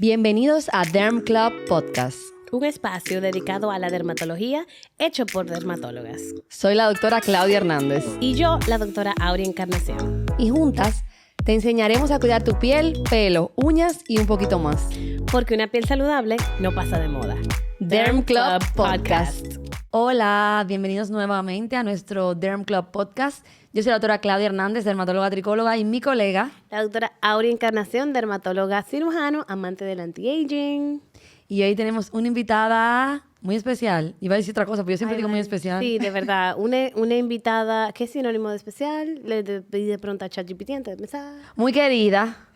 Bienvenidos a Derm Club Podcast. Un espacio dedicado a la dermatología hecho por dermatólogas. Soy la doctora Claudia Hernández. Y yo, la doctora Aurea Encarnación. Y juntas te enseñaremos a cuidar tu piel, pelo, uñas y un poquito más. Porque una piel saludable no pasa de moda. Derm Club Podcast. Hola, bienvenidos nuevamente a nuestro Derm Club Podcast. Yo soy la doctora Claudia Hernández, dermatóloga tricóloga, y mi colega, la doctora Aurea Encarnación, dermatóloga cirujano, amante del anti-aging. Y hoy tenemos una invitada muy especial. Iba a decir otra cosa, pero yo siempre digo muy especial. Sí, de verdad. Una invitada, ¿qué es sinónimo de especial? Le pedí de pronto a ChatGPT antes de empezar. Muy querida.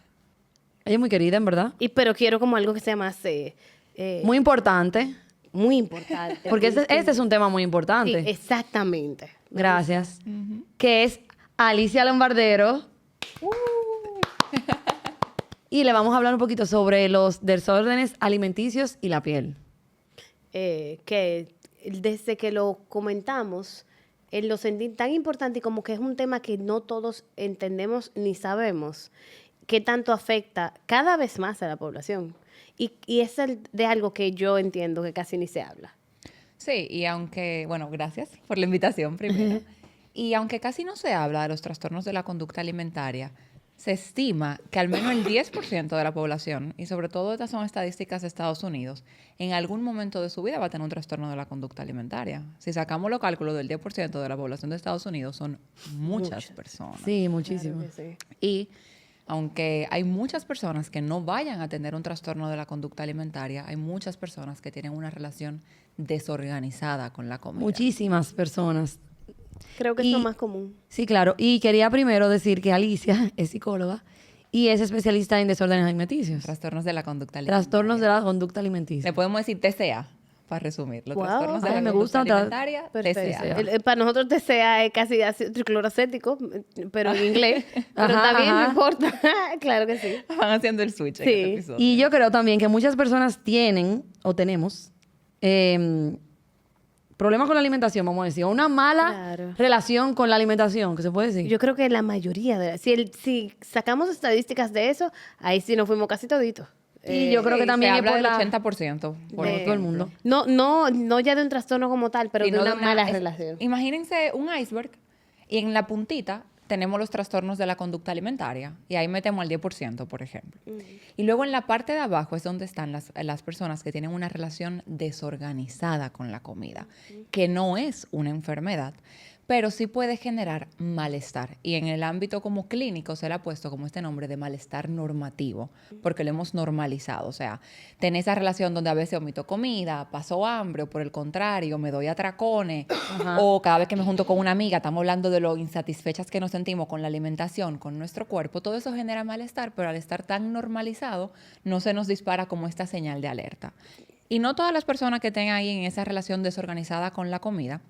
Ella es muy querida, en verdad. Pero quiero como algo que sea más... muy importante. Muy importante. Porque este es un tema muy importante. Sí, exactamente. Gracias. Que es Alicia Lombardero. Y le vamos a hablar un poquito sobre los desórdenes alimenticios y la piel. Que desde que lo comentamos, lo sentí tan importante y como que es un tema que no todos entendemos ni sabemos qué tanto afecta cada vez más a la población. Y es de algo que yo entiendo que casi ni se habla. Sí, y aunque, bueno, gracias por la invitación primero. Y aunque casi no se habla de los trastornos de la conducta alimentaria, se estima que al menos el 10% de la población, y sobre todo estas son estadísticas de Estados Unidos, en algún momento de su vida va a tener un trastorno de la conducta alimentaria. Si sacamos los cálculos del 10% de la población de Estados Unidos, son muchas personas. Sí, muchísimo. Claro que sí. Y aunque hay muchas personas que no vayan a tener un trastorno de la conducta alimentaria, hay muchas personas que tienen una relación desorganizada con la comida. Muchísimas personas. Creo que es lo más común. Sí, claro. Y quería primero decir que Alicia es psicóloga y es especialista en desórdenes alimenticios. Trastornos de la conducta alimentaria. Trastornos de la conducta alimenticia. Le podemos decir TCA, para resumir. Los trastornos de la me conducta gusta. alimentaria, TCA. Para nosotros TCA es casi tricloracético, pero en inglés. Pero Ajá, está bien, ajá. no importa. Claro que sí. Van haciendo el switch en Sí. este episodio. Y yo creo también que muchas personas tienen o tenemos problemas con la alimentación, vamos a decir, o una mala Claro. relación con la alimentación, que se puede decir. Yo creo que la mayoría si sacamos estadísticas de eso, ahí sí nos fuimos casi toditos. Y yo creo que también se es habla por del la... 80%. Por de todo el ejemplo. mundo. No ya de un trastorno como tal, pero Sino de una mala es- relación. Imagínense un iceberg y en la puntita tenemos los trastornos de la conducta alimentaria y ahí metemos al 10%, por ejemplo. Y luego en la parte de abajo es donde están las personas que tienen una relación desorganizada con la comida, que no es una enfermedad, pero sí puede generar malestar. Y en el ámbito como clínico se le ha puesto como este nombre de malestar normativo, porque lo hemos normalizado. O sea, tener esa relación donde a veces omito comida, paso hambre, o por el contrario, me doy atracones, o cada vez que me junto con una amiga, estamos hablando de lo insatisfechas que nos sentimos con la alimentación, con nuestro cuerpo. Todo eso genera malestar, pero al estar tan normalizado, no se nos dispara como esta señal de alerta. Y no todas las personas que estén ahí en esa relación desorganizada con la comida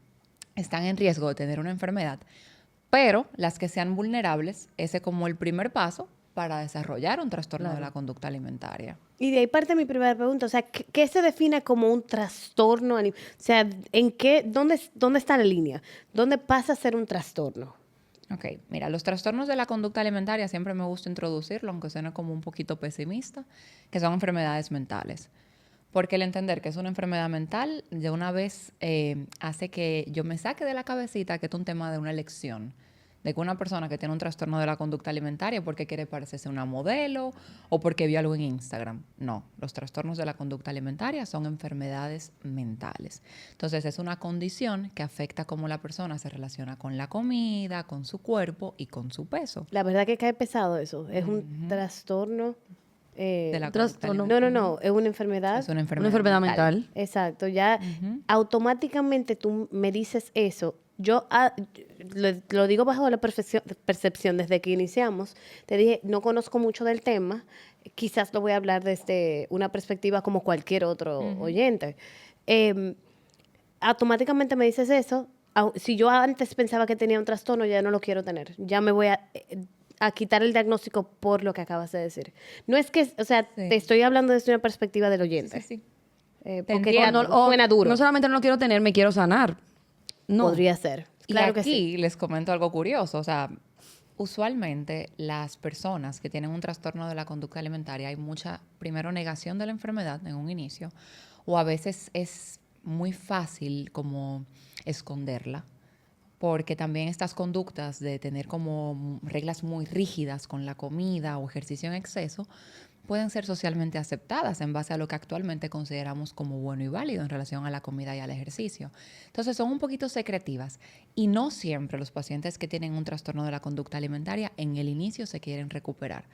están en riesgo de tener una enfermedad, pero las que sean vulnerables, ese es como el primer paso para desarrollar un trastorno de la conducta alimentaria. Y de ahí parte mi primera pregunta, o sea, ¿qué se define como un trastorno? O sea, ¿dónde está la línea? ¿Dónde pasa a ser un trastorno? Ok, mira, los trastornos de la conducta alimentaria siempre me gusta introducirlo, aunque suene como un poquito pesimista, que son enfermedades mentales. Porque el entender que es una enfermedad mental, de una vez hace que yo me saque de la cabecita que es un tema de una elección. De que una persona que tiene un trastorno de la conducta alimentaria porque quiere parecerse una modelo o porque vio algo en Instagram. No, los trastornos de la conducta alimentaria son enfermedades mentales. Entonces es una condición que afecta cómo la persona se relaciona con la comida, con su cuerpo y con su peso. La verdad que cae pesado eso. Es un trastorno... De la trastorno. conducta No, es una enfermedad. Es una Una enfermedad mental. Exacto, ya automáticamente tú me dices eso. Yo lo digo bajo la percepción desde que iniciamos. Te dije, no conozco mucho del tema, quizás lo voy a hablar desde una perspectiva como cualquier otro oyente. Automáticamente me dices eso. Si yo antes pensaba que tenía un trastorno, ya no lo quiero tener. Ya me voy a quitar el diagnóstico por lo que acabas de decir. No es que, o sea, te estoy hablando desde una perspectiva del oyente. Sí. Porque entiendo. suena duro. No solamente no lo quiero tener, me quiero sanar. No. Podría ser. Claro y que aquí sí. les comento algo curioso. O sea, usualmente las personas que tienen un trastorno de la conducta alimentaria, hay mucha, primero, negación de la enfermedad en un inicio, o a veces es muy fácil como esconderla, porque también estas conductas de tener como reglas muy rígidas con la comida o ejercicio en exceso pueden ser socialmente aceptadas en base a lo que actualmente consideramos como bueno y válido en relación a la comida y al ejercicio. Entonces son un poquito secretivas y no siempre los pacientes que tienen un trastorno de la conducta alimentaria en el inicio se quieren recuperar.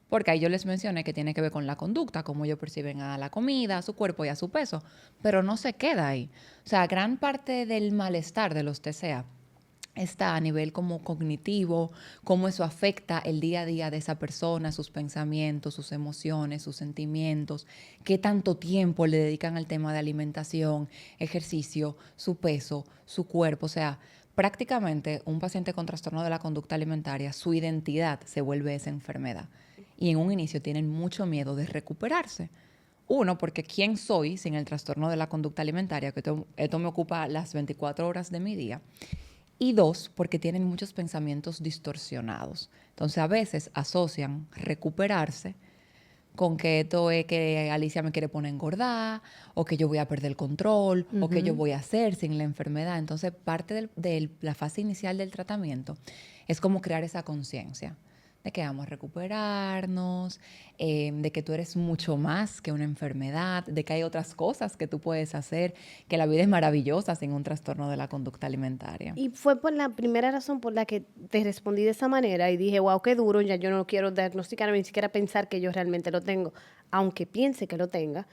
Porque ahí yo les mencioné que tiene que ver con la conducta, cómo ellos perciben a la comida, a su cuerpo y a su peso, pero no se queda ahí. O sea, gran parte del malestar de los TCA está a nivel como cognitivo, cómo eso afecta el día a día de esa persona, sus pensamientos, sus emociones, sus sentimientos, qué tanto tiempo le dedican al tema de alimentación, ejercicio, su peso, su cuerpo. O sea, prácticamente un paciente con trastorno de la conducta alimentaria, su identidad se vuelve esa enfermedad. Y en un inicio tienen mucho miedo de recuperarse. Uno, porque ¿quién soy sin el trastorno de la conducta alimentaria? Que esto me ocupa las 24 horas de mi día. Y dos, porque tienen muchos pensamientos distorsionados. Entonces, a veces asocian recuperarse con que esto es que Alicia me quiere poner a engordar, o que yo voy a perder el control, o que yo voy a hacer sin la enfermedad. Entonces, parte de la fase inicial del tratamiento es como crear esa conciencia de que vamos a recuperarnos, de que tú eres mucho más que una enfermedad, de que hay otras cosas que tú puedes hacer, que la vida es maravillosa sin un trastorno de la conducta alimentaria. Y fue por la primera razón por la que te respondí de esa manera y dije, wow, qué duro, ya yo no quiero diagnosticarme, ni siquiera pensar que yo realmente lo tengo, aunque piense que lo tenga,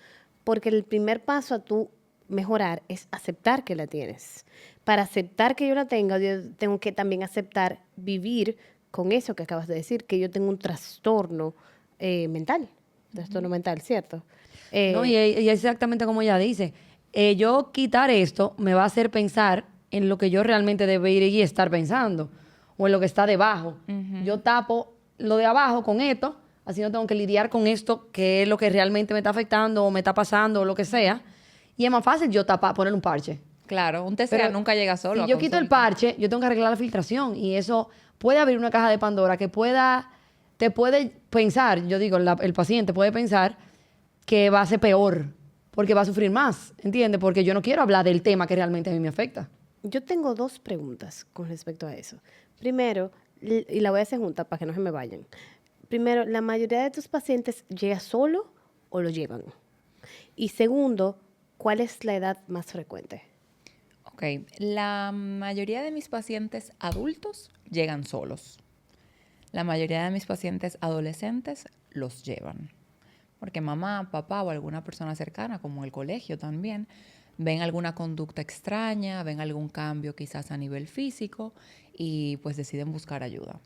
porque el primer paso a tú mejorar es aceptar que la tienes. Para aceptar que yo la tenga, yo tengo que también aceptar vivir con eso que acabas de decir, que yo tengo un trastorno mental, trastorno mental, ¿cierto? No, y es exactamente como ella dice. Yo quitar esto me va a hacer pensar en lo que yo realmente debería estar pensando o en lo que está debajo. Yo tapo lo de abajo con esto, así no tengo que lidiar con esto, que es lo que realmente me está afectando o me está pasando o lo que sea. Y es más fácil yo tapar, poner un parche. Claro, un TCA Pero nunca llega solo. Si yo quito el parche, yo tengo que arreglar la filtración y eso puede abrir una caja de Pandora que te puede pensar, yo digo, el paciente puede pensar que va a ser peor porque va a sufrir más, ¿entiendes? Porque yo no quiero hablar del tema que realmente a mí me afecta. Yo tengo dos preguntas con respecto a eso. Primero, y la voy a hacer junta para que no se me vayan. Primero, ¿la mayoría de tus pacientes llega solo o lo llevan? Y segundo, ¿cuál es la edad más frecuente? Ok, la mayoría de mis pacientes adultos llegan solos. La mayoría de mis pacientes adolescentes los llevan. Porque mamá, papá o alguna persona cercana, como el colegio también, ven alguna conducta extraña, ven algún cambio quizás a nivel físico y pues deciden buscar ayuda.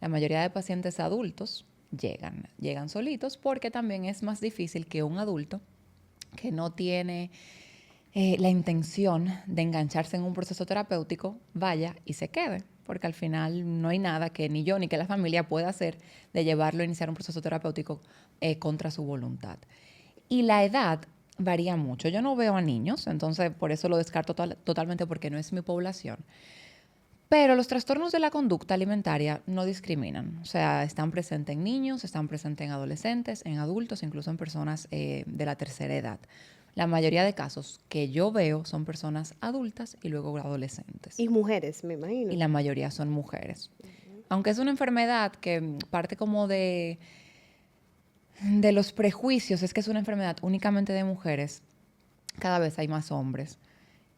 La mayoría de pacientes adultos llegan solitos porque también es más difícil que un adulto que no tiene la intención de engancharse en un proceso terapéutico vaya y se quede, porque al final no hay nada que ni yo ni que la familia pueda hacer de llevarlo a iniciar un proceso terapéutico contra su voluntad. Y la edad varía mucho. Yo no veo a niños, entonces por eso lo descarto totalmente porque no es mi población. Pero los trastornos de la conducta alimentaria no discriminan. O sea, están presentes en niños, están presentes en adolescentes, en adultos, incluso en personas de la tercera edad. La mayoría de casos que yo veo son personas adultas y luego adolescentes. Y mujeres, me imagino. Y la mayoría son mujeres. Aunque es una enfermedad que parte como de los prejuicios, es que es una enfermedad únicamente de mujeres, cada vez hay más hombres.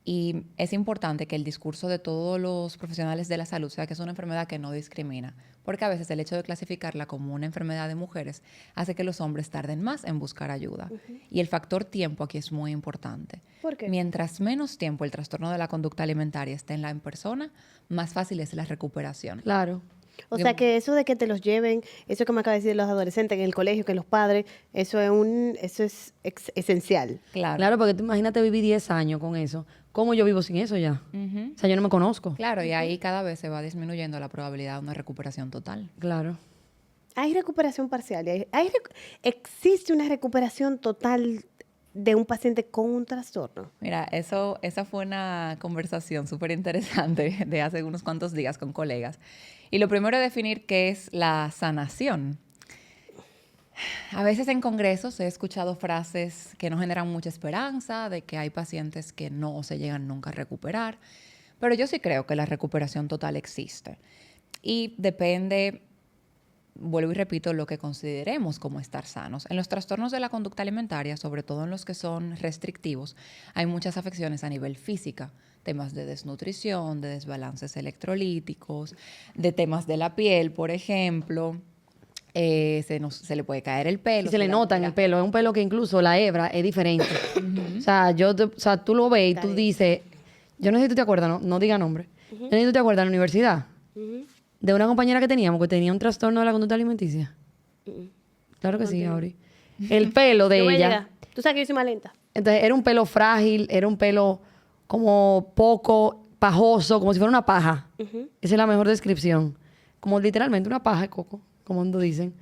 Y es importante que el discurso de todos los profesionales de la salud sea que es una enfermedad que no discrimina, porque a veces el hecho de clasificarla como una enfermedad de mujeres hace que los hombres tarden más en buscar ayuda. Y el factor tiempo aquí es muy importante. ¿Por qué? Mientras menos tiempo el trastorno de la conducta alimentaria esté en la persona, más fácil es la recuperación. Claro. O sea, que eso de que te los lleven, eso que me acaba de decir los adolescentes en el colegio, que los padres, eso es esencial. Claro, porque tú imagínate vivir 10 años con eso. ¿Cómo yo vivo sin eso ya? O sea, yo no me conozco. Claro, y ahí cada vez se va disminuyendo la probabilidad de una recuperación total. Claro. Hay recuperación parcial. ¿Existe una recuperación total de un paciente con un trastorno? Mira, esa fue una conversación súper interesante de hace unos cuantos días con colegas. Y lo primero es definir qué es la sanación. A veces en congresos he escuchado frases que no generan mucha esperanza, de que hay pacientes que no se llegan nunca a recuperar, pero yo sí creo que la recuperación total existe. Y depende, vuelvo y repito, lo que consideremos como estar sanos. En los trastornos de la conducta alimentaria, sobre todo en los que son restrictivos, hay muchas afecciones a nivel física, temas de desnutrición, de desbalances electrolíticos, de temas de la piel, por ejemplo. Se le puede caer el pelo. Y se le nota en el pelo. Es un pelo que incluso la hebra es diferente. O sea, tú lo ves y tú dices, yo no sé si tú te acuerdas, no diga nombre. Yo no sé si tú te acuerdas en la universidad de una compañera que teníamos que tenía un trastorno de la conducta alimenticia. Claro que sí, Auri. El pelo de Yo voy a ella. llegar. Tú sabes que yo soy más lenta. Entonces, era un pelo frágil, era un pelo como poco pajoso, como si fuera una paja. Esa es la mejor descripción. Como literalmente una paja de coco, como lo dicen.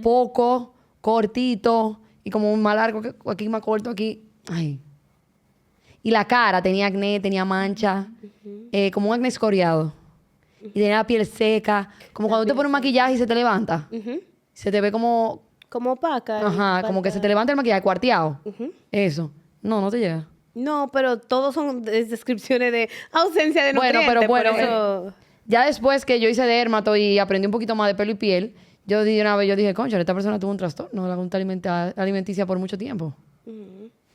Poco, cortito, y como más largo, aquí más corto, aquí. Ay. Y la cara tenía acné, tenía mancha, como un acné escoriado. Y tenía la piel seca, como cuando te pones un maquillaje y se te levanta. Se te ve como... Como opaca. Ajá, como que se te levanta el maquillaje cuarteado. Eso. No te llega. No, pero todos son descripciones de ausencia de Bueno, nutrientes. pero por eso... Ya después que yo hice dermato y aprendí un poquito más de pelo y piel, yo dije, concha, esta persona tuvo un trastorno de la conducta alimenticia por mucho tiempo.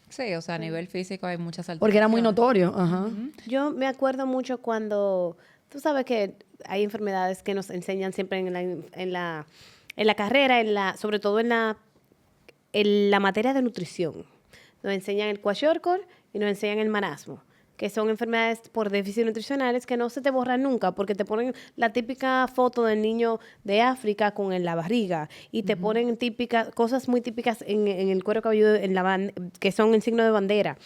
Sí, o sea, a nivel físico hay muchas alteraciones. Porque era muy notorio. Ajá. Yo me acuerdo mucho cuando... Tú sabes que hay enfermedades que nos enseñan siempre en la carrera, sobre todo en la materia de nutrición. Nos enseñan el kwashiorkor y nos enseñan el marasmo, que son enfermedades por déficit nutricionales que no se te borran nunca, porque te ponen la típica foto del niño de África con la barriga y te ponen cosas muy típicas en el cuero cabelludo que son el signo de bandera.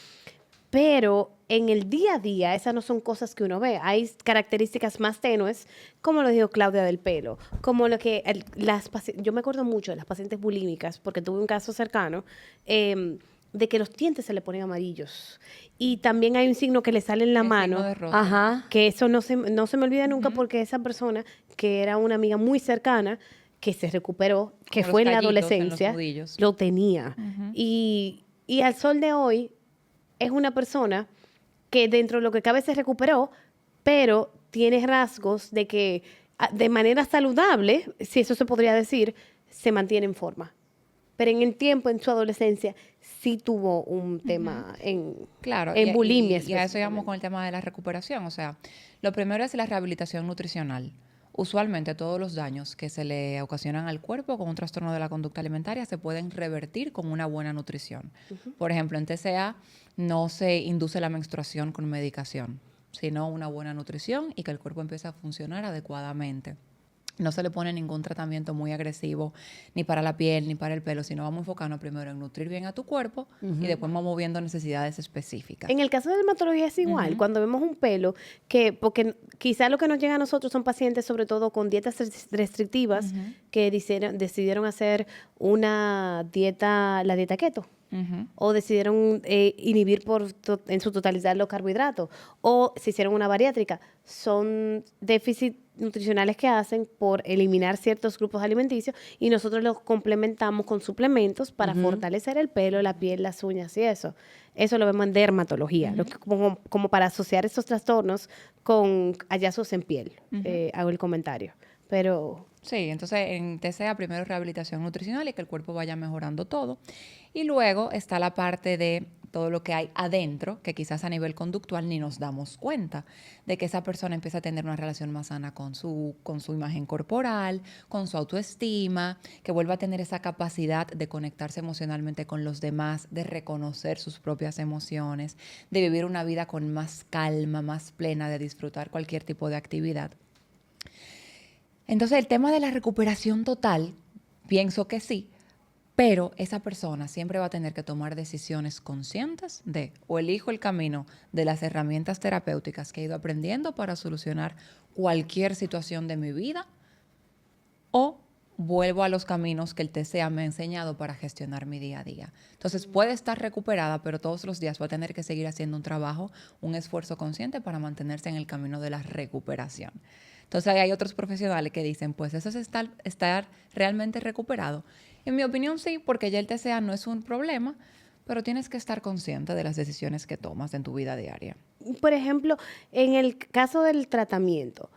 Pero en el día a día, esas no son cosas que uno ve. Hay características más tenues, como lo dijo Claudia del pelo, como lo que yo me acuerdo mucho de las pacientes bulímicas, porque tuve un caso cercano, de que los dientes se le ponen amarillos. Y también hay un signo que le sale en la mano. Signo de rosa. Ajá. Que eso no se me olvida nunca, porque esa persona, que era una amiga muy cercana, que se recuperó, que Como fue los en la callitos en los adolescencia, nudillos. lo tenía. Y al sol de hoy es una persona que dentro de lo que cabe se recuperó, pero tiene rasgos de que de manera saludable, si eso se podría decir, se mantiene en forma. Pero en el tiempo, en su adolescencia, sí tuvo un tema Claro, en bulimia. y a eso llegamos con el tema de la recuperación. O sea, lo primero es la rehabilitación nutricional. Usualmente todos los daños que se le ocasionan al cuerpo con un trastorno de la conducta alimentaria se pueden revertir con una buena nutrición. Por ejemplo, en TCA no se induce la menstruación con medicación, sino una buena nutrición y que el cuerpo empiece a funcionar adecuadamente. No se le pone ningún tratamiento muy agresivo ni para la piel ni para el pelo, sino vamos a enfocarnos primero en nutrir bien a tu cuerpo y después vamos viendo necesidades específicas. En el caso de dermatología es igual. Cuando vemos un pelo, porque quizá lo que nos llega a nosotros son pacientes, sobre todo con dietas restrictivas, que decidieron hacer la dieta keto. O decidieron inhibir en su totalidad los carbohidratos, o se hicieron una bariátrica. Son déficits nutricionales que hacen por eliminar ciertos grupos alimenticios y nosotros los complementamos con suplementos para fortalecer el pelo, la piel, las uñas y eso. Eso lo vemos en dermatología, como para asociar estos trastornos con hallazgos en piel. Hago el comentario. Pero... Sí, entonces en TCA primero rehabilitación nutricional y que el cuerpo vaya mejorando todo. Y luego está la parte de todo lo que hay adentro, que quizás a nivel conductual ni nos damos cuenta, de que esa persona empieza a tener una relación más sana con su imagen corporal, con su autoestima, que vuelva a tener esa capacidad de conectarse emocionalmente con los demás, de reconocer sus propias emociones, de vivir una vida con más calma, más plena, de disfrutar cualquier tipo de actividad. Entonces, el tema de la recuperación total, pienso que sí, pero esa persona siempre va a tener que tomar decisiones conscientes de o elijo el camino de las herramientas terapéuticas que he ido aprendiendo para solucionar cualquier situación de mi vida o vuelvo a los caminos que el TCA me ha enseñado para gestionar mi día a día. Entonces, puede estar recuperada, pero todos los días va a tener que seguir haciendo un trabajo, un esfuerzo consciente para mantenerse en el camino de la recuperación. Entonces hay otros profesionales que dicen, pues eso es estar realmente recuperado. En mi opinión sí, porque ya el TCA no es un problema, pero tienes que estar consciente de las decisiones que tomas en tu vida diaria. Por ejemplo, en el caso del tratamiento,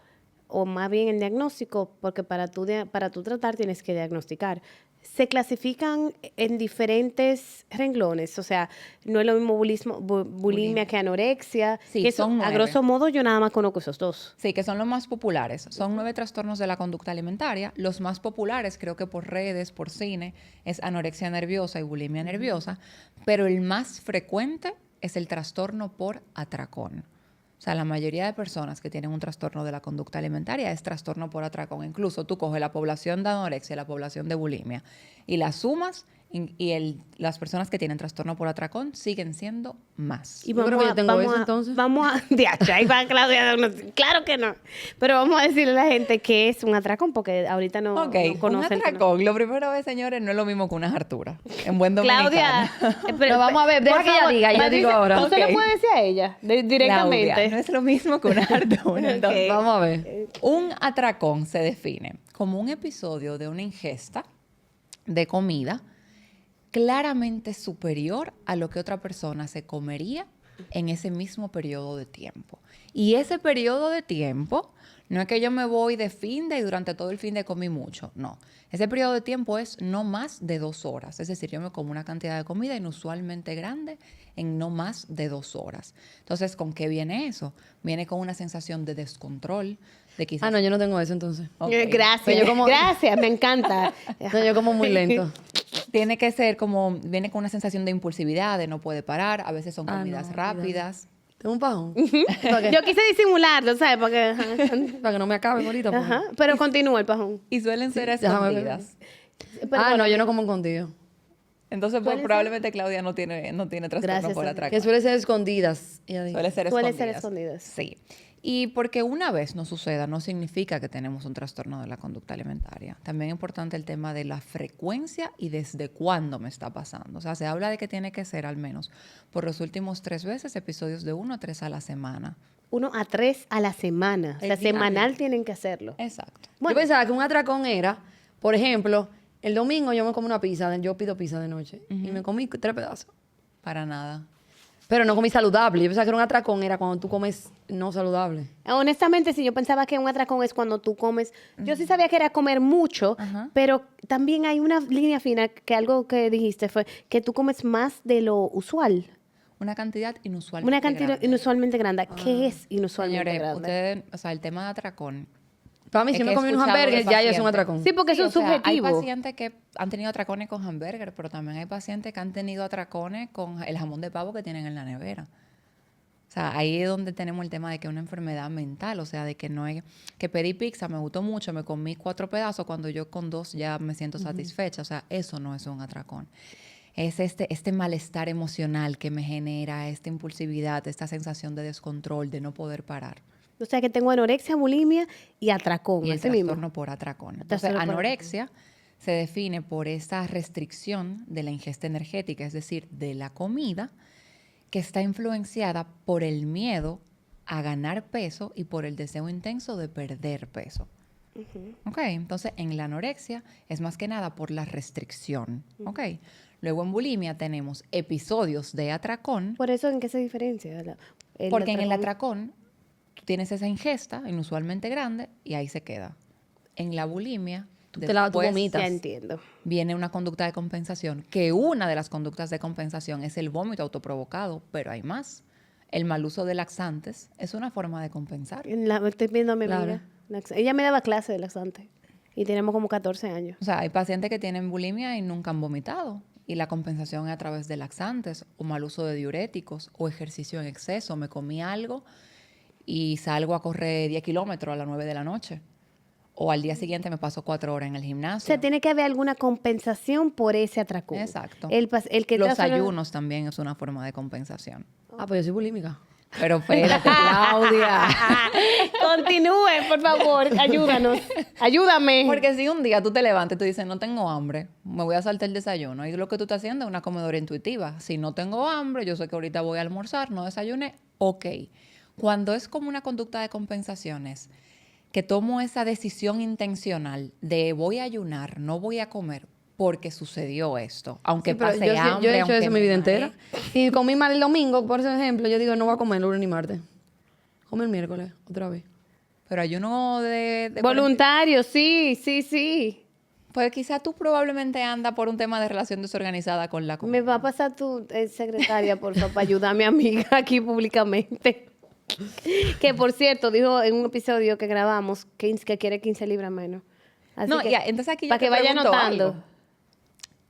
o más bien el diagnóstico, porque para tú tratar tienes que diagnosticar, se clasifican en diferentes renglones, o sea, no es lo mismo bulimia que anorexia, Sí, que son a 9. grosso modo yo nada más conozco esos dos. Sí, que son los más populares. Son 9 trastornos de la conducta alimentaria. Los más populares, creo que por redes, por cine, es anorexia nerviosa y bulimia nerviosa, pero el más frecuente es el trastorno por atracón. O sea, la mayoría de personas que tienen un trastorno de la conducta alimentaria es trastorno por atracón. Incluso tú coges la población de anorexia y la población de bulimia y las sumas y las personas que tienen trastorno por atracón siguen siendo más. Y Yo creo que yo tengo vamos eso, a, entonces. Vamos a, de hecho, ahí va Claudia, claro que no. Pero vamos a decirle a la gente que es un atracón, porque ahorita no, Ok, no un conocen. atracón, lo primero es, señores, no es lo mismo que una hartura. En buen dominicano. Claudia, Pero vamos a ver, deja por que ella favor, diga, yo digo ahora. ¿Usted Ok. le puede decir a ella directamente? Claudia, no es lo mismo que una hartura. Entonces, Vamos a ver. un atracón se define como un episodio de una ingesta de comida claramente superior a lo que otra persona se comería en ese mismo periodo de tiempo. Y ese periodo de tiempo no es que yo me voy de finde y durante todo el finde comí mucho. No. Ese periodo de tiempo es no más de 2 horas. Es decir, yo me como una cantidad de comida inusualmente grande en no más de 2 horas. Entonces, ¿con qué viene eso? Viene con una sensación de descontrol, de quizás... Ah, no, yo no tengo eso entonces. Ok. Gracias, Pero yo como- gracias, me encanta. No, yo como muy lento. Tiene que ser como, viene con una sensación de impulsividad, de no puede parar, a veces son Ah, comidas no, rápidas. Tengo un pajón. Para que, Yo quise disimularlo, ¿sabes? Porque, para que no me acaben ahorita. pues. ajá, pero continúa el pajón. Y suelen ser déjame ver. escondidas. Pero Ah, bueno, no, yo no como contigo. Entonces, pues, Suelen ser- probablemente Claudia no tiene trastorno Gracias, por Sandra. atracón. Que suele ser escondidas. Ella dice. Suele ser Suele escondidas. ser escondidas. Sí. Y porque una vez no suceda, no significa que tenemos un trastorno de la conducta alimentaria. También es importante el tema de la frecuencia y desde cuándo me está pasando. O sea, se habla de que tiene que ser al menos por los últimos 3 veces, episodios de 1 a 3 a la semana. 1 a 3 a la semana. O sea, El diario. semanal tienen que hacerlo. Exacto. Yo pensaba que un atracón era, por ejemplo, el domingo yo me como una pizza, yo pido pizza de noche y me comí 3 pedazos. Para nada. Pero no comí saludable. Yo pensaba que era un atracón era cuando tú comes no saludable. Honestamente, sí, yo pensaba que un atracón es cuando tú comes. Yo sí sabía que era comer mucho, Ajá. pero también hay una línea fina que algo que dijiste fue que tú comes más de lo usual. Una cantidad inusualmente Una cantidad grande. inusualmente grande. ¿Qué es inusualmente Señores, grande? ustedes, o sea, el tema de atracón. Para mí, es si que me he comí un escuchado hamburger, de ya es un pacientes. atracón. Sí, porque eso o es sea, hay subjetivo. pacientes que han tenido atracones con hamburger, pero también hay pacientes que han tenido atracones con el jamón de pavo que tienen en la nevera. O sea, ahí es donde tenemos el tema de que es una enfermedad mental, o sea, de que no es que pedí pizza, me gustó mucho, me comí 4 pedazos, cuando yo con 2 ya me siento satisfecha. O sea, eso no es un atracón. Es este malestar emocional que me genera, esta impulsividad, esta sensación de descontrol, de no poder parar. O sea, que tengo anorexia, bulimia y atracón. Y el así mismo. trastorno por atracón. Entonces, Trastorno por anorexia se define por esa restricción de la ingesta energética, es decir, de la comida, que está influenciada por el miedo a ganar peso y por el deseo intenso de perder peso. ¿Ok? Entonces, en la anorexia es más que nada por la restricción. ¿Ok? Luego en bulimia tenemos episodios de atracón, Por eso, ¿en qué se diferencia? porque en el atracón tú tienes esa ingesta inusualmente grande y ahí se queda. En la bulimia, tú después vomitas. Ya entiendo. viene una conducta de compensación, que una de las conductas de compensación es el vómito autoprovocado, pero hay más. El mal uso de laxantes es una forma de compensar. Estoy viendo a mi Claro. amiga. Ella me daba clase de laxante. Y tenemos como 14 años. O sea, hay pacientes que tienen bulimia y nunca han vomitado. Y la compensación es a través de laxantes o mal uso de diuréticos o ejercicio en exceso. Me comí algo y salgo a correr 10 kilómetros a las 9 de la noche. O al día siguiente me paso 4 horas en el O gimnasio. sea, tiene que haber alguna compensación por ese atracón. Exacto. El que Los trastorna- ayunos también es una forma de compensación. Ah, pues yo soy bulímica. Pero espérate, Claudia. Continúe, por favor, ayúdanos. Ayúdame. Porque si un día tú te levantas y tú dices, no tengo hambre, me voy a saltar el desayuno. Y lo que tú estás haciendo es una comedora intuitiva. Si no tengo hambre, yo sé que ahorita voy a almorzar, no desayuné, ok. Cuando es como una conducta de compensaciones, que tomo esa decisión intencional de voy a ayunar, no voy a comer porque sucedió esto, aunque Sí, pero pase yo, sí- hambre, yo he hecho aunque eso mi me vida mare. entera. Si comí mal el domingo, por ejemplo, yo digo, no voy a comer lunes ni martes. Come el miércoles, otra vez. Pero ayuno de Voluntario, sí, sí, sí. pues quizá tú probablemente anda por un tema de relación desorganizada con la comida. Me va a pasar tu secretaria, por favor, para ayudar a mi amiga aquí públicamente. Que, por cierto, dijo en un episodio que grabamos que quiere 15 libras menos. Así No, que, ya, entonces aquí yo para te que vaya pregunto anotando. algo.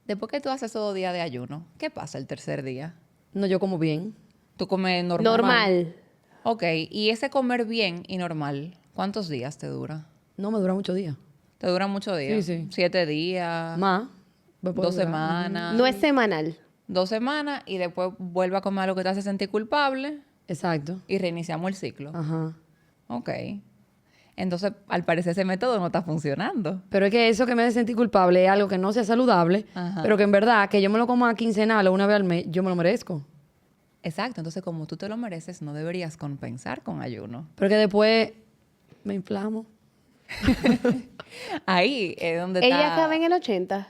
Después que tú haces todo día de ayuno, ¿qué pasa el tercer día? No, yo como bien. Tú comes normal. Normal. Ok, y ese comer bien y normal, ¿cuántos días te dura? No me dura muchos días. ¿Te dura muchos días? Sí, sí. 7 días, Más. me puede 2 durar. semanas. No es semanal. 2 semanas y después vuelve a comer algo que te hace sentir culpable Exacto. y reiniciamos el ciclo. Ajá. Ok. Entonces, al parecer ese método no está funcionando. Pero es que eso que me hace sentir culpable es algo que no sea saludable, Ajá. pero que en verdad, que yo me lo coma quincenal o una vez al mes, yo me lo merezco. Exacto. Entonces, como tú te lo mereces, no deberías compensar con ayuno. Pero que después me inflamo. Ahí es donde Ella está... acaba en el 80.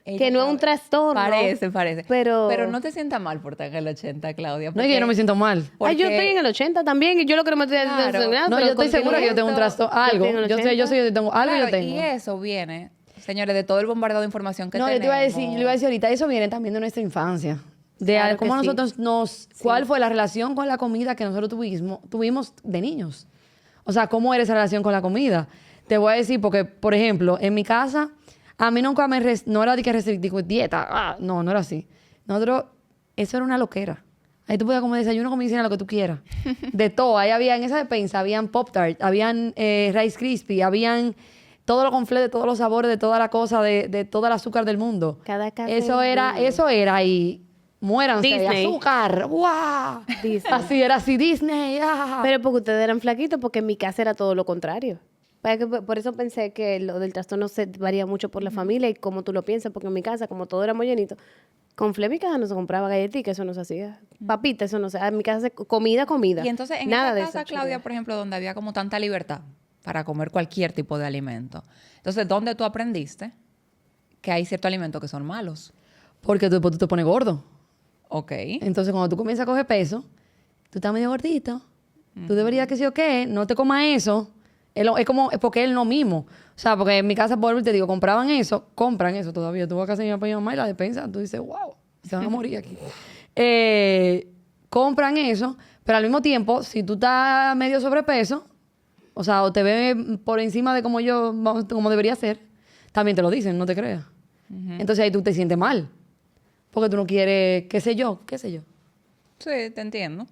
Ella Que no es un acaba- trastorno. Parece. Pero no te sientas mal por estar en el 80, Claudia. No es que yo no me siento mal. Ay, yo porque- estoy en el 80 también. Y yo lo que no me estoy Claro. desengañando, No, pero yo estoy segura que yo tengo un esto- trastorno. Algo. estoy en el Yo sé, yo 80. tengo algo Claro, yo tengo. y eso viene, señores, de todo el bombardeo de información que No, tenemos. yo te iba a decir, yo le iba a decir ahorita, eso viene también de nuestra infancia. De Claro cómo que sí. nosotros cuál fue la relación con la comida que nosotros tuvimos de niños. O sea, cómo era esa relación con la comida. Te voy a decir, porque, por ejemplo, en mi casa, a mí nunca no era de que restrictivo dieta. No era así. Nosotros, eso era una loquera. Ahí tú podías comer desayuno, comida y cena, lo que tú quieras. De todo. Ahí había, en esa despensa, habían Pop-Tart, habían Rice Krispie, habían todo lo completo de todos los sabores, de toda la cosa, de todo el azúcar del mundo. Cada casa Eso en era y muéranse de Disney. azúcar. ¡Guau! Disney. Así era, así Disney. Pero porque ustedes eran flaquitos, porque en mi casa era todo lo contrario. Por eso pensé que lo del trastorno se varía mucho por la familia y como tú lo piensas, porque en mi casa, como todo era muy llenito, con Fle en mi casa no se compraba galletica, eso no se hacía. Papita, eso no se hacía. En mi casa, comida. Y entonces, en Nada esa de casa, eso, Claudia, por ejemplo, donde había como tanta libertad para comer cualquier tipo de alimento. Entonces, ¿dónde tú aprendiste que hay ciertos alimentos que son malos? Porque después tú te pones gordo. Ok. Entonces, cuando tú comienzas a coger peso, tú estás medio gordito. Tú deberías que sí o qué, no te comas eso. Es como, es porque es lo mismo. O sea, porque en mi casa, por te digo, compran eso todavía. Tú vas a casa de mi papá y mi mamá y la despensa, tú dices, wow, se van a morir aquí. Compran eso, pero al mismo tiempo, si tú estás medio sobrepeso, o sea, o te ves por encima de como debería ser, también te lo dicen, no te creas. Entonces ahí tú te sientes mal. Porque tú no quieres, qué sé yo. Sí, te entiendo.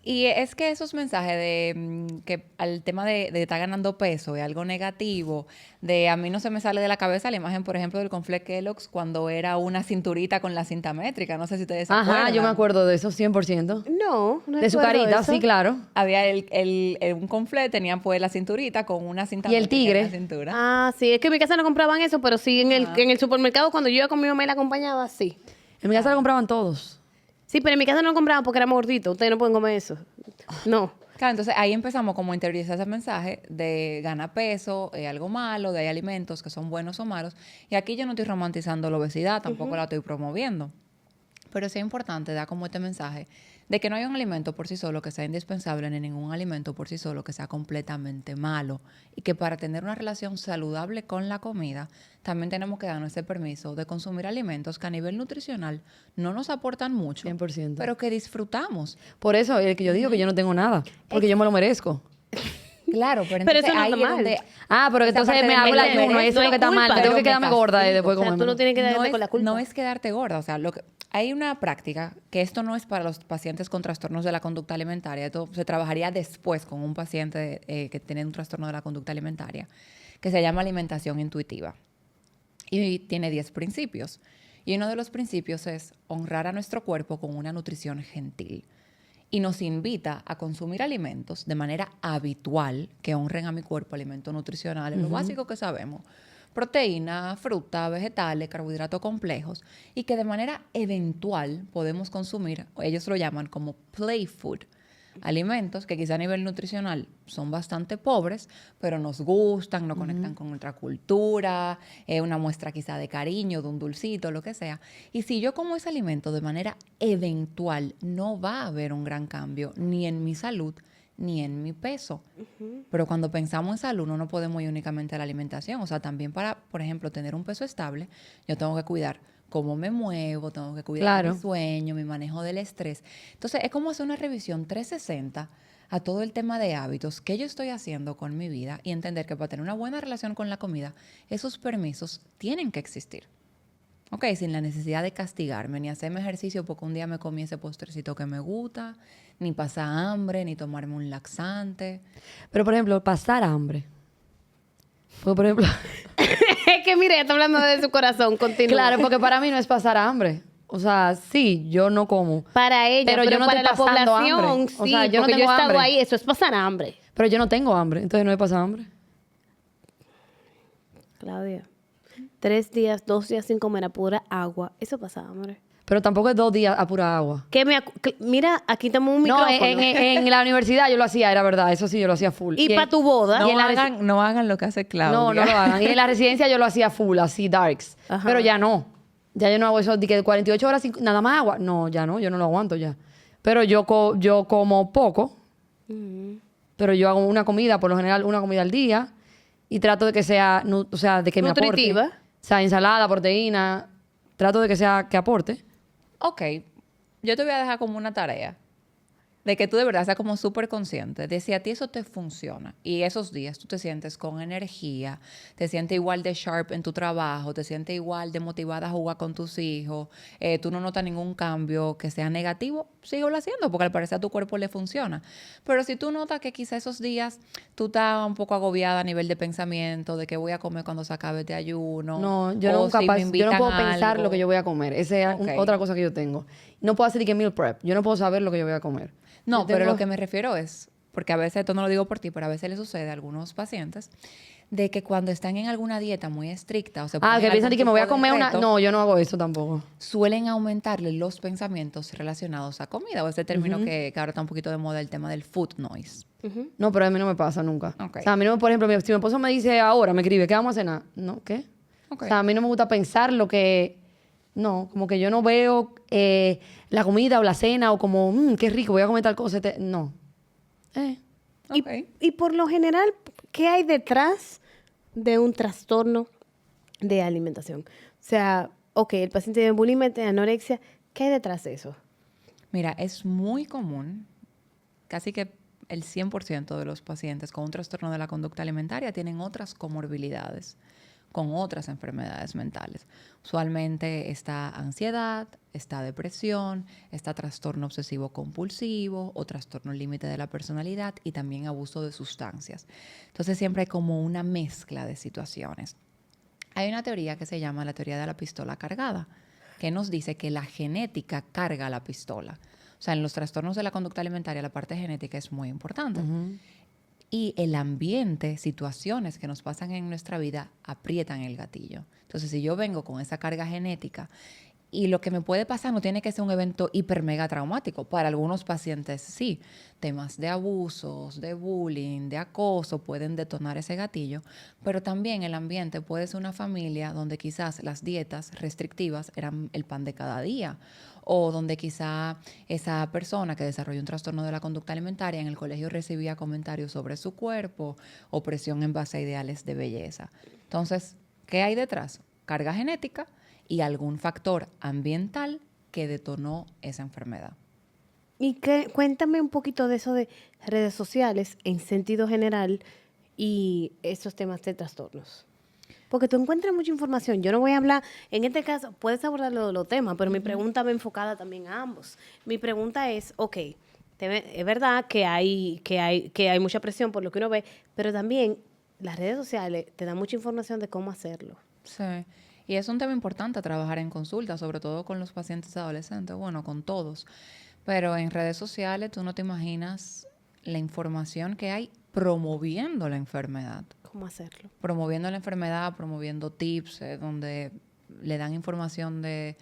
Y es que esos mensajes de que al tema de estar ganando peso es algo negativo, de a mí no se me sale de la cabeza la imagen, por ejemplo, del conflicto Kellogg's cuando era una cinturita con la cinta métrica. No sé si ustedes se Ajá, acuerdan. yo me acuerdo de eso, 100%. No, no De su recuerdo carita, eso. sí, claro. Había un conflicto, tenían pues la cinturita con una cinta Y el métrica en tigre. la cintura. Ah, sí, es que en mi casa no compraban eso, pero sí en el supermercado cuando yo iba con mi mamá y la acompañaba, sí. En mi casa lo compraban todos. Sí, pero en mi casa no lo compraban porque éramos gorditos. Ustedes no pueden comer eso. No. Claro, entonces ahí empezamos como a interiorizar ese mensaje de gana peso, algo malo, de hay alimentos que son buenos o malos. Y aquí yo no estoy romantizando la obesidad, tampoco la estoy promoviendo. Pero sí es importante dar como este mensaje de que no hay un alimento por sí solo que sea indispensable, ni ningún alimento por sí solo que sea completamente malo. Y que para tener una relación saludable con la comida, también tenemos que darnos ese permiso de consumir alimentos que a nivel nutricional no nos aportan mucho, 100%. pero que disfrutamos. Por eso es que yo digo que yo no tengo nada. Porque yo me lo merezco. Claro, pero Pero entonces eso no ahí está es mal. donde... Pero esa entonces parte me del hago el medio ayuno. es- Eso es lo que está mal. culpa, Tengo que pero quedarme me gorda fascino. después O sea, como tú no tienes que darte no con la culpa. No es quedarte gorda, o sea, hay una práctica que esto no es para los pacientes con trastornos de la conducta alimentaria, esto se trabajaría después con un paciente que tiene un trastorno de la conducta alimentaria, que se llama alimentación intuitiva. Y tiene 10 principios. Y uno de los principios es honrar a nuestro cuerpo con una nutrición gentil. Y nos invita a consumir alimentos de manera habitual que honren a mi cuerpo, alimentos nutricionales, lo básico que sabemos. Proteína, fruta, vegetales, carbohidratos complejos. Y que de manera eventual podemos consumir, ellos lo llaman como play food. alimentos que quizá a nivel nutricional son bastante pobres, pero nos gustan, nos conectan con nuestra cultura, una muestra quizá de cariño, de un dulcito, lo que sea. Y si yo como ese alimento de manera eventual, no va a haber un gran cambio ni en mi salud, ni en mi peso. Pero cuando pensamos en salud, no podemos ir únicamente a la alimentación. O sea, también para, por ejemplo, tener un peso estable, yo tengo que cuidar cómo me muevo, tengo que cuidar mi sueño, mi manejo del estrés. Entonces, es como hacer una revisión 360 a todo el tema de hábitos que yo estoy haciendo con mi vida y entender que para tener una buena relación con la comida, esos permisos tienen que existir. Ok, sin la necesidad de castigarme, ni hacerme ejercicio porque un día me comí ese postrecito que me gusta, ni pasar hambre, ni tomarme un laxante. Pero, por ejemplo, pasar hambre. Pues, por ejemplo... Es que mire, está hablando de su corazón, continúa. Claro, porque para mí no es pasar hambre. O sea, sí, yo no como. Para ella, pero yo no para la estoy pasando población, hambre. sí, O sea, yo no porque tengo yo he estado hambre. ahí, eso es pasar hambre. Pero yo no tengo hambre, entonces no es pasar hambre. Claudia, 3 días, 2 días sin comer a pura agua, eso pasa hambre. Pero tampoco es 2 días a pura agua. Mira, aquí tenemos un No, micrófono. en la universidad yo lo hacía, era verdad, eso sí, yo lo hacía full. Y para tu boda. No, en la no hagan lo que hace Claudia. No, no lo hagan. Y en la residencia yo lo hacía full, así, darks. Ajá. Pero ya no. Ya yo no hago eso de que 48 horas sin nada más agua. No, ya no, yo no lo aguanto ya. Pero yo como poco, pero yo hago una comida, por lo general una comida al día, y trato de que sea, o sea, de que me aporte. Nutritiva. O sea, ensalada, proteína, trato de que sea, que aporte. Ok, yo te voy a dejar como una tarea de que tú de verdad seas como súper consciente de si a ti eso te funciona y esos días tú te sientes con energía, te sientes igual de sharp en tu trabajo, te sientes igual de motivada a jugar con tus hijos, tú no notas ningún cambio que sea negativo, síguelo haciendo porque al parecer a tu cuerpo le funciona. Pero si tú notas que quizá esos días tú estás un poco agobiada a nivel de pensamiento, de que voy a comer cuando se acabe este ayuno. No, yo o nunca si me yo no invitan puedo a pensar algo. lo que yo voy a comer. Esa es Ok. otra cosa que yo tengo. No puedo hacer ni que meal prep. Yo no puedo saber lo que yo voy a comer. No, Yo pero tengo- lo que me refiero es, porque a veces esto no lo digo por ti, pero a veces le sucede a algunos pacientes, de que cuando están en alguna dieta muy estricta o se ponen que piensan algún que me voy a tipo de comer una... reto, No, yo no hago eso tampoco. suelen aumentarle los pensamientos relacionados a comida, o ese término que ahora está un poquito de moda, el tema del food noise. No, pero a mí no me pasa nunca. Ok. O sea, a mí no, por ejemplo, si mi esposo me dice ahora, me escribe, ¿qué vamos a cenar? No, ¿qué? Ok. O sea, a mí no me gusta pensar lo que... No, como que yo no veo la comida o la cena o como, qué rico, voy a comer tal cosa. No. Ok. Y por lo general, ¿qué hay detrás de un trastorno de alimentación? O sea, ok, el paciente tiene bulimia, tiene anorexia, ¿qué hay detrás de eso? Mira, es muy común, casi que el 100% de los pacientes con un trastorno de la conducta alimentaria tienen otras comorbilidades, con otras enfermedades mentales. Usualmente está ansiedad, está depresión, está trastorno obsesivo compulsivo o trastorno límite de la personalidad y también abuso de sustancias. Entonces siempre hay como una mezcla de situaciones. Hay una teoría que se llama la teoría de la pistola cargada, que nos dice que la genética carga la pistola. O sea, en los trastornos de la conducta alimentaria la parte genética es muy importante. Y el ambiente, situaciones que nos pasan en nuestra vida aprietan el gatillo. Entonces, si yo vengo con esa carga genética y lo que me puede pasar no tiene que ser un evento hiper mega traumático. Para algunos pacientes sí. Temas de abusos, de bullying, de acoso pueden detonar ese gatillo. Pero también el ambiente puede ser una familia donde quizás las dietas restrictivas eran el pan de cada día. O donde quizá esa persona que desarrolló un trastorno de la conducta alimentaria en el colegio recibía comentarios sobre su cuerpo o presión en base a ideales de belleza. Entonces, ¿qué hay detrás? Carga genética y algún factor ambiental que detonó esa enfermedad. Y cuéntame un poquito de eso de redes sociales en sentido general y esos temas de trastornos. Porque tú encuentras mucha información. Yo no voy a hablar, en este caso, puedes abordar los temas, pero mi pregunta va enfocada también a ambos. Mi pregunta es, ok, es verdad que hay mucha presión por lo que uno ve, pero también las redes sociales te dan mucha información de cómo hacerlo. Sí. Y es un tema importante a trabajar en consulta, sobre todo con los pacientes adolescentes, bueno, con todos. Pero en redes sociales tú no te imaginas la información que hay promoviendo la enfermedad. ¿Cómo hacerlo? Promoviendo la enfermedad, promoviendo tips, donde le dan información de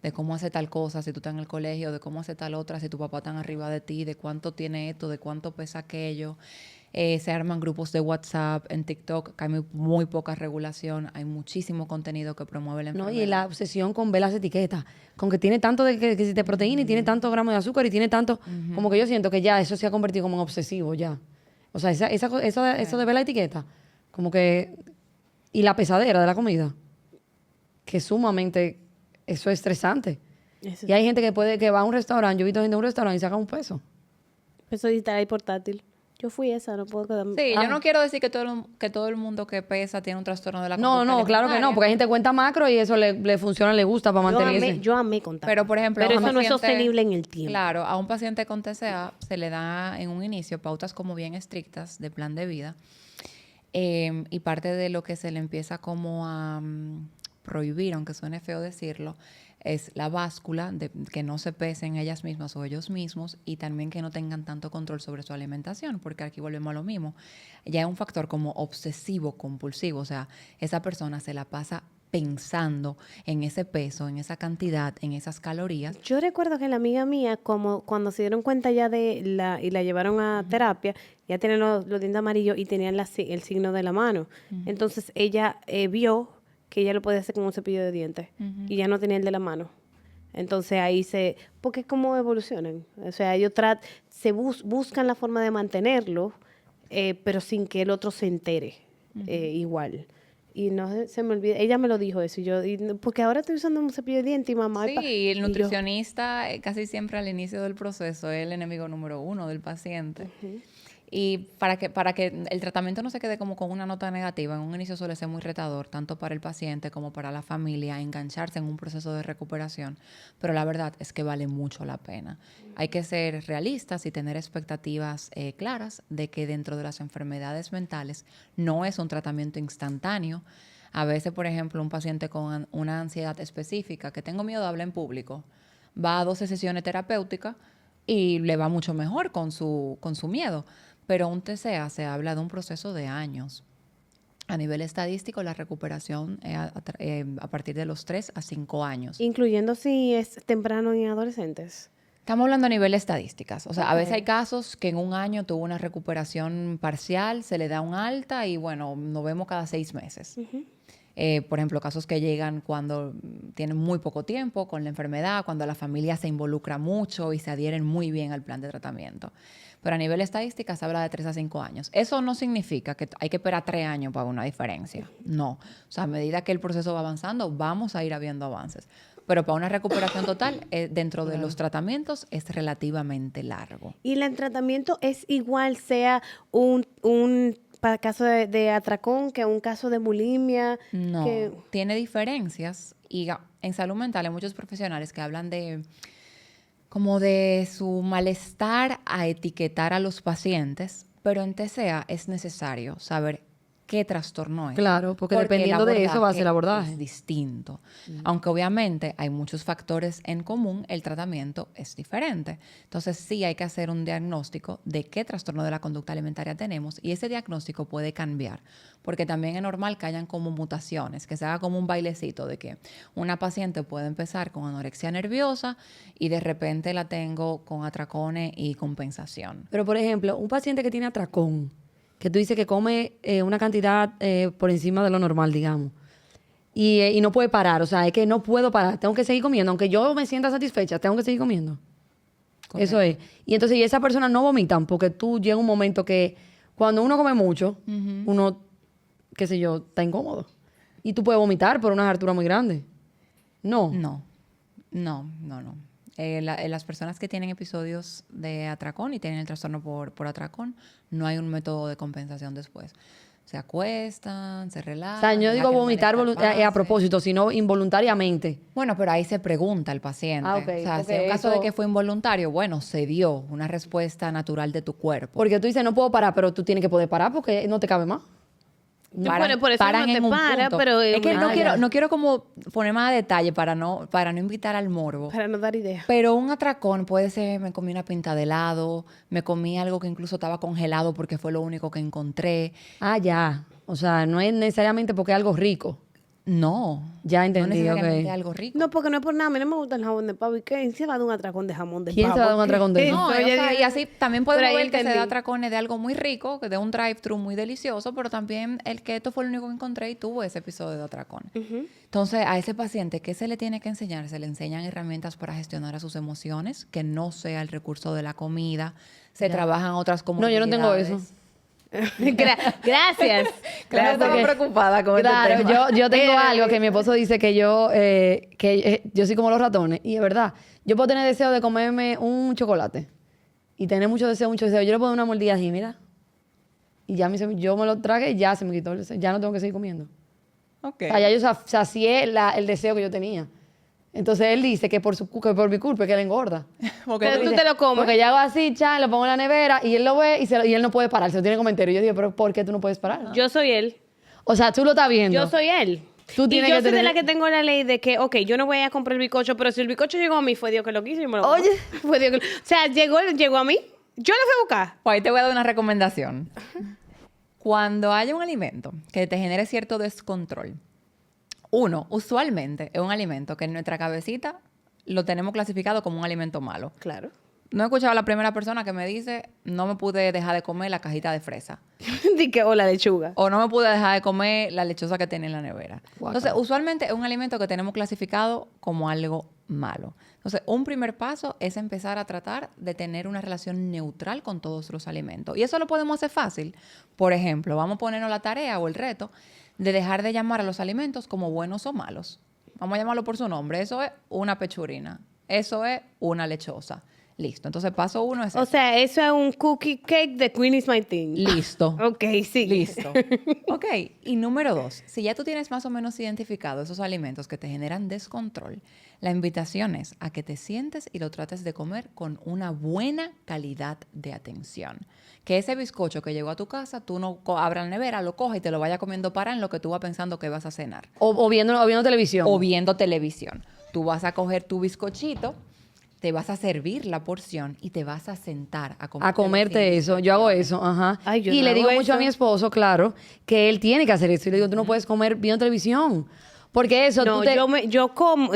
de cómo hace tal cosa si tú estás en el colegio, de cómo hace tal otra si tu papá está arriba de ti, de cuánto tiene esto, de cuánto pesa aquello. Se arman grupos de WhatsApp, en TikTok, que hay muy poca regulación, hay muchísimo contenido que promueve la ¿No? enfermedad. Y la obsesión con ver las etiquetas, con que tiene tanto que si de proteína y tiene tantos gramos de azúcar y tiene tanto, como que yo siento que ya eso se ha convertido como en obsesivo ya. O sea, eso de ver la etiqueta, como que, y la pesadera de la comida, que sumamente, eso es estresante. Eso. Y hay gente que va a un restaurante, yo he visto gente en un restaurante y saca un peso. Eso de estar ahí portátil. Yo fui esa, no puedo quedarme. Sí, yo no quiero decir que todo el mundo que pesa tiene un trastorno de la No, conducta no, claro que no, alimentaria. porque hay gente que cuenta macro y eso le funciona, le gusta para mantenerse. Yo amé contar. Pero, por ejemplo, pero a un eso no es paciente- sostenible en el tiempo. Claro, a un paciente con TCA se le da en un inicio pautas como bien estrictas de plan de vida. Y parte de lo que se le empieza como a prohibir, aunque suene feo decirlo, es la báscula, de que no se pesen ellas mismas o ellos mismos, y también que no tengan tanto control sobre su alimentación, porque aquí volvemos a lo mismo. Ya es un factor como obsesivo, compulsivo, o sea, esa persona se la pasa pensando en ese peso, en esa cantidad, en esas calorías. Yo recuerdo que la amiga mía, como cuando se dieron cuenta ya y la llevaron a terapia, ya tenían los dientes amarillos y tenían el signo de la mano. Entonces ella vio que ella lo podía hacer con un cepillo de dientes y ya no tenía el de la mano. Entonces ahí porque es como evolucionan. O sea, ellos buscan la forma de mantenerlo, pero sin que el otro se entere igual. Y no se me olvida, ella me lo dijo eso, porque ahora estoy usando un cepillo de dientes y mamá. Sí, el y yo, nutricionista casi siempre al inicio del proceso es el enemigo número 1 del paciente. Y para que el tratamiento no se quede como con una nota negativa, en un inicio suele ser muy retador, tanto para el paciente como para la familia, engancharse en un proceso de recuperación. Pero la verdad es que vale mucho la pena. Hay que ser realistas y tener expectativas claras de que dentro de las enfermedades mentales no es un tratamiento instantáneo. A veces, por ejemplo, un paciente con una ansiedad específica, que tengo miedo de hablar en público, va a 12 sesiones terapéuticas y le va mucho mejor con su miedo. Pero un TCA se habla de un proceso de años. A nivel estadístico, la recuperación es a partir de los 3 a 5 años. incluyendo si es temprano en adolescentes. Estamos hablando a nivel estadísticas. O sea, a veces hay casos que en un año tuvo una recuperación parcial, se le da un alta y bueno, nos vemos cada 6 meses. Por ejemplo, casos que llegan cuando tienen muy poco tiempo con la enfermedad, cuando la familia se involucra mucho y se adhieren muy bien al plan de tratamiento. Pero a nivel estadística se habla de 3 a 5 años. Eso no significa que hay que esperar 3 años para una diferencia. No. O sea, a medida que el proceso va avanzando, vamos a ir habiendo avances. Pero para una recuperación total, dentro de los tratamientos, es relativamente largo. Y el tratamiento es igual, sea un caso de atracón que un caso de bulimia. No, tiene diferencias. Y en salud mental hay muchos profesionales que hablan como de su malestar a etiquetar a los pacientes, pero en TCA es necesario saber qué trastorno es. Claro, porque dependiendo de eso va a ser el abordaje. Es distinto. Aunque obviamente hay muchos factores en común, el tratamiento es diferente. Entonces sí hay que hacer un diagnóstico de qué trastorno de la conducta alimentaria tenemos y ese diagnóstico puede cambiar, porque también es normal que hayan como mutaciones, que se haga como un bailecito de que una paciente puede empezar con anorexia nerviosa y de repente la tengo con atracones y compensación. Pero, por ejemplo, un paciente que tiene atracón, que tú dices que come una cantidad por encima de lo normal, digamos, y no puede parar, o sea, es que no puedo parar, tengo que seguir comiendo, aunque yo me sienta satisfecha, tengo que seguir comiendo. Correcto. Eso es. Y entonces, y esas personas no vomitan, porque tú llega un momento que cuando uno come mucho, uno, qué sé yo, está incómodo. Y tú puedes vomitar por una hartura muy grande. No. No. Las personas que tienen episodios de atracón y tienen el trastorno por atracón, no hay un método de compensación después. Se acuestan, se relajan. O sea, yo dejan digo que el vomitar malestar a pase. propósito, sino involuntariamente. Bueno, pero ahí se pregunta el paciente. Ah, ok, O sea, si porque es un caso de eso- que fue involuntario, bueno, se dio una respuesta natural de tu cuerpo. Porque tú dices, no puedo parar, pero tú tienes que poder parar porque no te cabe más. Por eso no te en un para, punto. pero es que ya. no quiero como poner más detalle para no invitar al morbo. para no dar idea. Pero un atracón puede ser, me comí una pinta de helado, me comí algo que incluso estaba congelado porque fue lo único que encontré. Ah, ya. O sea, no es necesariamente porque es algo rico. No. Ya entendí, No necesariamente ok. algo rico. No, porque no es por nada. A mí no me gusta el jamón de pavo. ¿Y qué? ¿Se va a dar un atracón de jamón de ¿Quién pavo? se va a dar un atracón de No, Eso, o sea, yo y así también Pero podemos ahí ver que se entendí. da atracones de algo muy rico, que de un drive-thru muy delicioso, pero también el keto fue el único que encontré y tuvo ese episodio de atracón. Entonces, a ese paciente, ¿qué se le tiene que enseñar? Se le enseñan herramientas para gestionar a sus emociones, que no sea el recurso de la comida. Se trabajan otras No, comodidades. yo no tengo eso. Gracias. Claro, estaba porque- preocupada con Claro, este tema. yo tengo algo que mi esposo dice que yo soy como los ratones. Y es verdad, yo puedo tener deseo de comerme un chocolate. Y tener mucho deseo, mucho deseo. Yo le puedo dar una mordida así, mira. Y ya yo me lo tragué y ya se me quitó el deseo. Ya no tengo que seguir comiendo. Ok. O sea, ya yo sacié el deseo que yo tenía. Entonces él dice que que por mi culpa es que él engorda. Porque Pero tú tú dices, te lo comes. Porque yo hago así, lo pongo en la nevera y él lo ve y él no puede parar, se lo tiene que comer entero. Y yo digo, pero ¿por qué tú no puedes parar? Yo soy él. O sea, tú lo estás viendo. Yo soy él. Tú Y tienes yo que soy de tener- la que tengo la ley de que, ok, yo no voy a comprar el bizcocho, pero si el bizcocho llegó a mí, fue Dios que lo quiso y me lo comí. Oye. Fue Dios que o sea, llegó a mí, yo lo fui a buscar. pues ahí te voy a dar una recomendación. Cuando haya un alimento que te genere cierto descontrol, uno, usualmente es un alimento que en nuestra cabecita lo tenemos clasificado como un alimento malo. Claro. No he escuchado a la primera persona que me dice, no me pude dejar de comer la cajita de fresa. Di que, o la lechuga. O no me pude dejar de comer la lechosa que tenía en la nevera. Guácala. Entonces, usualmente es un alimento que tenemos clasificado como algo malo. Entonces, un primer paso es empezar a tratar de tener una relación neutral con todos los alimentos. Y eso lo podemos hacer fácil. Por ejemplo, vamos a ponernos la tarea o el reto de dejar de llamar a los alimentos como buenos o malos. Vamos a llamarlo por su nombre. Eso es una pechurina. Eso es una lechosa. Listo. Entonces, paso uno es O eso. sea, eso es un cookie cake de Queen is my thing. Listo. Ok, sí. Listo. Ok. Y número 2, si ya tú tienes más o menos identificado esos alimentos que te generan descontrol, la invitación es a que te sientes y lo trates de comer con una buena calidad de atención. Que ese bizcocho que llegó a tu casa, tú no abras la nevera, lo cojas y te lo vayas comiendo para en lo que tú vas pensando que vas a cenar. O viendo televisión. O viendo televisión. Tú vas a coger tu bizcochito, te vas a servir la porción y te vas a sentar a comer. A comerte eso. Yo hago eso, ajá. Ay, yo y no le digo hago mucho a eso. mi esposo, claro, que él tiene que hacer eso. Y le digo, tú no puedes comer viendo televisión. Porque eso, No, yo como,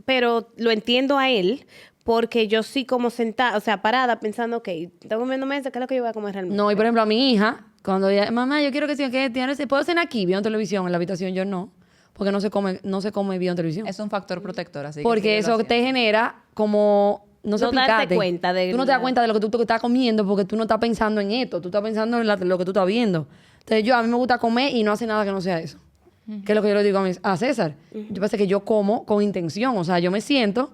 pero lo entiendo a él, porque yo sí como sentada, o sea, parada, pensando, ok, estoy comiendo mesa, ¿qué es lo que yo voy a comer realmente? No, y por ejemplo, a mi hija, cuando ella, mamá, yo quiero que tienes, ¿puedo cenar aquí viendo televisión? En la habitación yo no. Porque no se come viendo televisión. Es un factor protector, así que Porque síguelo eso te haciendo. genera como no sé No darte explicarte. cuenta de Tú no te das la- cuenta de lo que tú estás comiendo porque tú no estás pensando en esto, tú estás pensando en lo que tú estás viendo. Entonces a mí me gusta comer y no hace nada que no sea eso. Que es lo que yo le digo a César. Yo pensé que yo como con intención, o sea, yo me siento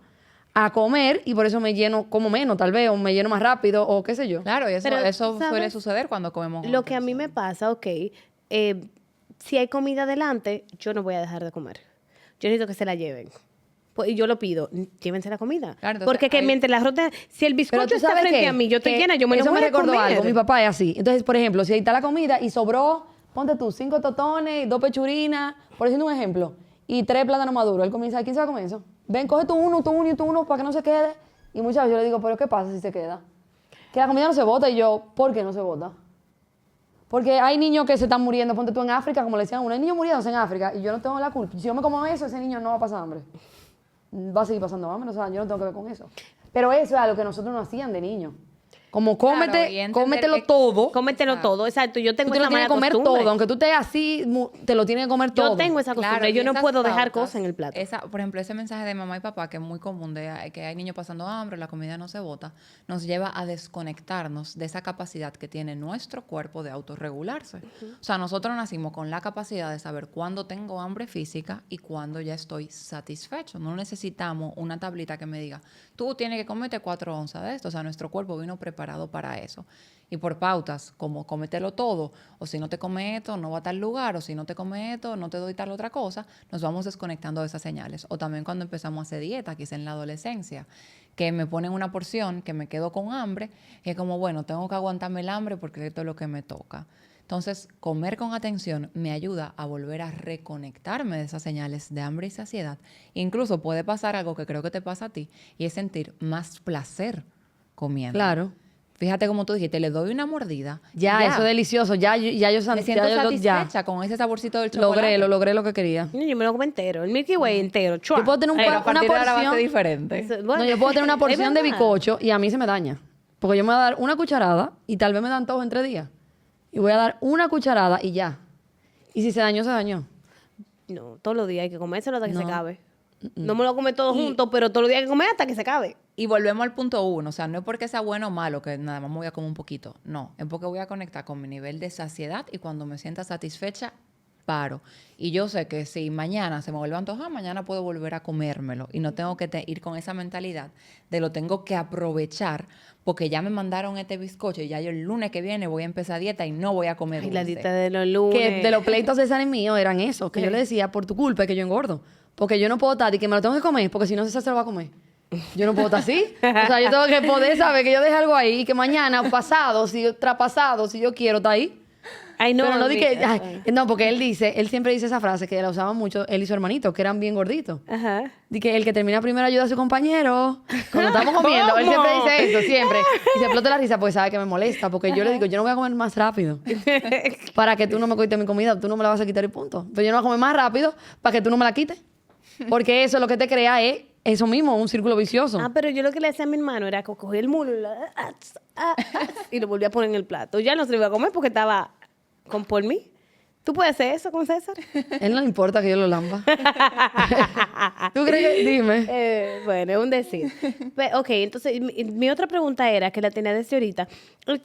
a comer y por eso me lleno, como menos tal vez, o me lleno más rápido, o qué sé yo. Claro, y eso, Pero, eso suele ¿sabes? suceder cuando comemos. Lo que a mí me pasa, ok, si hay comida delante, yo no voy a dejar de comer. Yo necesito que se la lleven. Pues, y yo lo pido, llévense la comida. Claro, entonces, Porque que ahí- mientras la rota, si el Pero bizcocho tú está sabes frente qué? a mí, yo estoy Que llena, yo me lo eso voy me a recordó comer. algo. Mi papá es así. Entonces, por ejemplo, si ahí está la comida y sobró, ponte tú 5 totones, 2 pechurinas, por decirte un ejemplo, y 3 plátanos maduros. Él comienza, ¿quién se va a comer eso? Ven, coge tú uno y tú uno para que no se quede. Y muchas veces yo le digo, ¿pero qué pasa si se queda? Que la comida no se bota. Y yo, ¿por qué no se bota? Porque hay niños que se están muriendo, ponte tú en África, como le decían a uno, hay niños muriéndose en África y yo no tengo la culpa. Si yo me como eso, ese niño no va a pasar hambre. Va a seguir pasando hambre, o sea, yo no tengo que ver con eso. Pero eso es algo que nosotros no hacían de niño. Como Claro, y cómete, entender cómetelo que- todo. Cómetelo todo, exacto. Yo tengo Tú te lo esa tienes mala que comer costumbre. todo. Aunque tú estés así, te lo tienes que comer todo. Yo tengo esa costumbre. Claro, y yo no esas puedo dejar pautas, cosas en el plato. Por ejemplo, ese mensaje de mamá y papá, que es muy común, de que hay niños pasando hambre, la comida no se bota, nos lleva a desconectarnos de esa capacidad que tiene nuestro cuerpo de autorregularse. O sea, nosotros nacimos con la capacidad de saber cuándo tengo hambre física y cuándo ya estoy satisfecho. No necesitamos una tablita que me diga, tú tienes que comerte 4 onzas de esto. O sea, nuestro cuerpo vino preparado para eso. Y por pautas, como cómetelo todo, o si no te comes esto, no va a tal lugar, o si no te comes esto, no te doy tal otra cosa, nos vamos desconectando de esas señales. O también cuando empezamos a hacer dieta, quizá en la adolescencia, que me ponen una porción, que me quedo con hambre, y es como, bueno, tengo que aguantarme el hambre porque esto es lo que me toca. Entonces, comer con atención me ayuda a volver a reconectarme de esas señales de hambre y saciedad. Incluso puede pasar algo que creo que te pasa a ti, y es sentir más placer comiendo. Claro. Fíjate como tú dijiste, le doy una mordida. Ya, eso es delicioso. Ya yo Me siento ya satisfecha con ese saborcito del chocolate. logré lo que quería. Yo me lo como entero. El Milky Way entero. ¡Chua! Yo puedo tener Pero a una partir de ahora va a ser porción. diferente. Eso- No, bueno, yo puedo tener una es porción de verdad. bizcocho y a mí se me daña. Porque yo me voy a dar una cucharada y tal vez me dan todos en 3 días. Y voy a dar una cucharada y ya. Y si se dañó, se dañó. No, todos los días hay que comérselo hasta que se No. acabe. No me lo come todo junto, pero todos los días hay que comer hasta que se acabe. Y volvemos al punto 1, o sea, no es porque sea bueno o malo, que nada más me voy a comer un poquito, no, es porque voy a conectar con mi nivel de saciedad y cuando me sienta satisfecha, paro. Y yo sé que si mañana se me vuelve a antojar, mañana puedo volver a comérmelo y no tengo que ir con esa mentalidad de lo tengo que aprovechar porque ya me mandaron este bizcocho y ya yo el lunes que viene voy a empezar dieta y no voy a comer Ay, la dulce. dieta de los lunes. Que de los pleitos de San mío eran esos. Que yo le decía, por tu culpa es que yo engordo. Porque yo no puedo estar y que me lo tengo que comer, porque si no César se lo va a comer. Yo no puedo estar así. O sea, yo tengo que poder saber que yo dejé algo ahí y que mañana, pasado, traspasado, si yo quiero, está ahí. Ay, no. Pero no di que... mira, ay, no, porque él siempre dice esa frase que la usaban mucho, él y su hermanito, que eran bien gorditos. Ajá. Di que el que termina primero ayuda a su compañero. Cuando estamos comiendo, él siempre dice eso, siempre. Y se explota la risa porque sabe que me molesta. Porque yo le digo, yo no voy a comer más rápido. Para que tú no me quites mi comida, tú no me la vas a quitar y punto. Pero yo no voy a comer más rápido para que tú no me la quites. Porque eso lo que te crea es eso mismo, un círculo vicioso. Ah, pero yo lo que le hacía a mi hermano era que cogía el mulo y lo volvía a poner en el plato. Ya no se lo iba a comer porque estaba con por mí. ¿Tú puedes hacer eso con César? Él no le importa que yo lo lamba. ¿Tú crees que...? Dime. Bueno, es un decir. Ok, entonces mi otra pregunta era, que la tenía desde ahorita.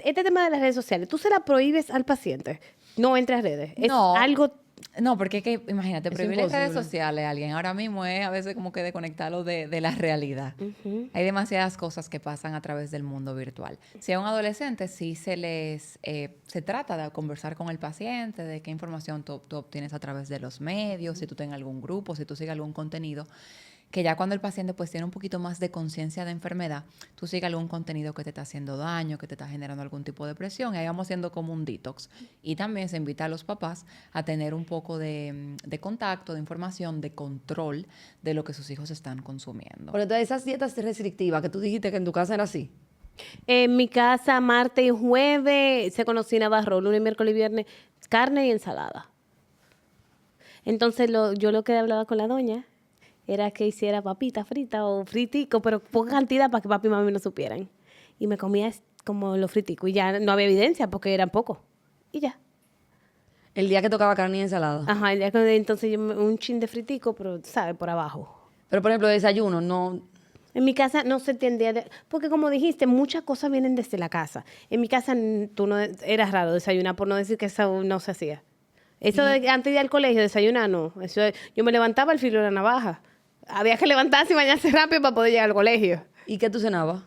Este tema de las redes sociales, ¿tú se la prohíbes al paciente? No entre a redes. Es No. algo... No, porque es que, imagínate, Es prohibir las redes imposible. sociales a alguien ahora mismo es a veces como que desconectarlo de la realidad. Hay demasiadas cosas que pasan a través del mundo virtual. Si a un adolescente sí se trata de conversar con el paciente, de qué información tú obtienes a través de los medios, si tú tienes algún grupo, si tú sigues algún contenido, que ya cuando el paciente pues tiene un poquito más de conciencia de enfermedad, tú sigas algún contenido que te está haciendo daño, que te está generando algún tipo de presión, y ahí vamos haciendo como un detox. Y también se invita a los papás a tener un poco de contacto, de información, de control de lo que sus hijos están consumiendo. Por entonces, esas dietas restrictivas que tú dijiste que en tu casa era así. En mi casa, martes y jueves, se cocinaba arroz, lunes, miércoles y viernes, carne y ensalada. Entonces, yo lo que hablaba con la doña era que hiciera papita frita o fritico, pero poca cantidad para que papi y mami no supieran. Y me comía como los friticos. Y ya no había evidencia porque eran pocos. Y ya. El día que tocaba carne y ensalada. Ajá, entonces un chin de fritico, pero, ¿sabes? Por abajo. Pero, por ejemplo, desayuno, no... En mi casa no se entendía, porque como dijiste, muchas cosas vienen desde la casa. En mi casa tú no era raro desayunar, por no decir que eso no se hacía. Eso de antes de ir al colegio, desayunar, no. Eso, yo me levantaba al filo de la navaja. Había que levantarse y bañarse rápido para poder llegar al colegio. ¿Y qué tú cenabas?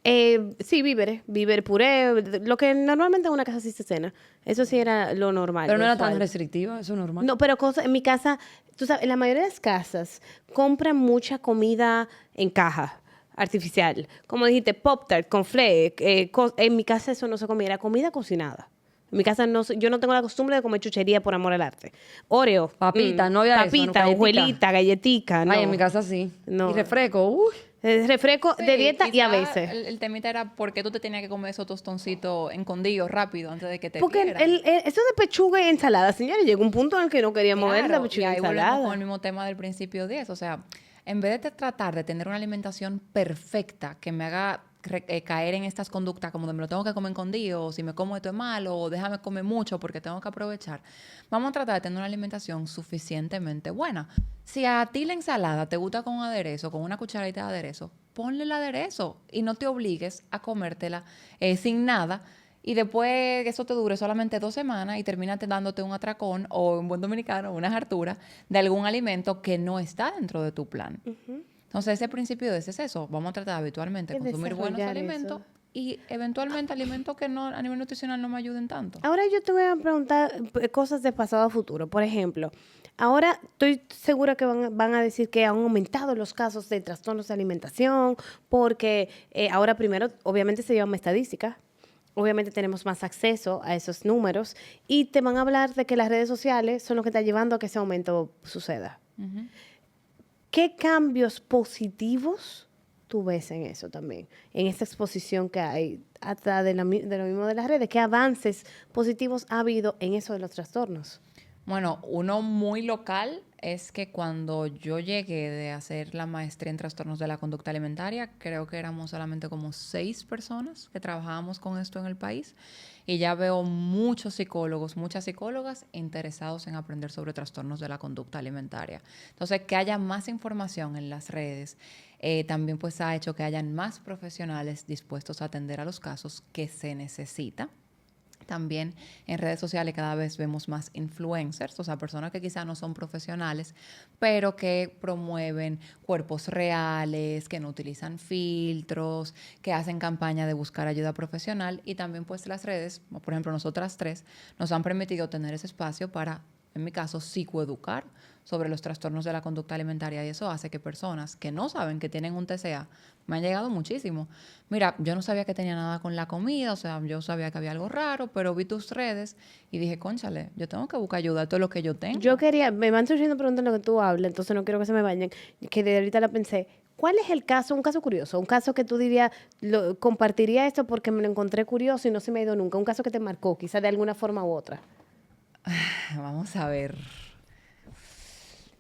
Sí, víveres, puré, lo que normalmente en una casa sí se cena. Eso sí era lo normal. Pero no lo era tan usual. restrictiva, eso es normal. No, pero en mi casa, tú sabes, en la mayoría de las casas compran mucha comida en caja artificial. Como dijiste, Pop-Tart, conflé. En mi casa eso no se comía, era comida cocinada. En mi casa yo no tengo la costumbre de comer chuchería por amor al arte. Oreo. Papita, no había eso, papita, no, galletica. hojuelita, galletica. No. Ay, en mi casa sí. No. Y refresco, uy. Refresco de Sí, dieta y a quizá veces. El temita era por qué tú te tenías que comer esos tostoncitos escondidos rápido antes de que te Porque dieran. eso de pechuga y ensalada, señores, llegó un punto en el que no quería mover la Claro, pechuga y y ahí volvemos con el ensalada. mismo tema del principio 10. O sea, en vez de tratar de tener una alimentación perfecta que me haga caer en estas conductas como de me lo tengo que comer escondido, o si me como esto es malo, o déjame comer mucho porque tengo que aprovechar, vamos a tratar de tener una alimentación suficientemente buena. Si a ti la ensalada te gusta con aderezo, con una cucharadita de aderezo, ponle el aderezo y no te obligues a comértela sin nada. Y después que eso te dure solamente 2 semanas y terminas dándote un atracón o un buen dominicano, una hartura de algún alimento que no está dentro de tu plan. Entonces, ese principio de ese es eso. Vamos a tratar habitualmente de Es consumir buenos desarrollar alimentos eso. y eventualmente alimentos que no a nivel nutricional no me ayuden tanto. Ahora yo te voy a preguntar cosas de pasado a futuro. Por ejemplo, ahora estoy segura que van a decir que han aumentado los casos de trastornos de alimentación porque ahora primero, obviamente se llevan estadísticas. Obviamente tenemos más acceso a esos números y te van a hablar de que las redes sociales son lo que está llevando a que ese aumento suceda. ¿Qué cambios positivos tú ves en eso también? En esta exposición que hay, hasta de lo mismo de las redes, ¿qué avances positivos ha habido en eso de los trastornos? Bueno, uno muy local es que cuando yo llegué de hacer la maestría en trastornos de la conducta alimentaria, creo que éramos solamente como 6 personas que trabajábamos con esto en el país. Y ya veo muchos psicólogos, muchas psicólogas interesados en aprender sobre trastornos de la conducta alimentaria. Entonces, que haya más información en las redes, también pues ha hecho que hayan más profesionales dispuestos a atender a los casos que se necesita. También en redes sociales cada vez vemos más influencers, o sea, personas que quizás no son profesionales, pero que promueven cuerpos reales, que no utilizan filtros, que hacen campaña de buscar ayuda profesional. Y también pues las redes, por ejemplo nosotras tres, nos han permitido tener ese espacio para, en mi caso, psicoeducar sobre los trastornos de la conducta alimentaria, y eso hace que personas que no saben que tienen un TCA, me han llegado muchísimo. Mira, yo no sabía que tenía nada con la comida, o sea, yo sabía que había algo raro, pero vi tus redes y dije, cónchale, yo tengo que buscar ayuda, esto es lo que yo tengo. Yo quería, me van surgiendo preguntas en lo que tú hablas, entonces no quiero que se me vayan, que de ahorita la pensé. ¿Cuál es el caso, un caso curioso, un caso que tú dirías, compartiría esto porque me lo encontré curioso y no se me ha ido nunca, un caso que te marcó, quizás de alguna forma u otra? Vamos a ver.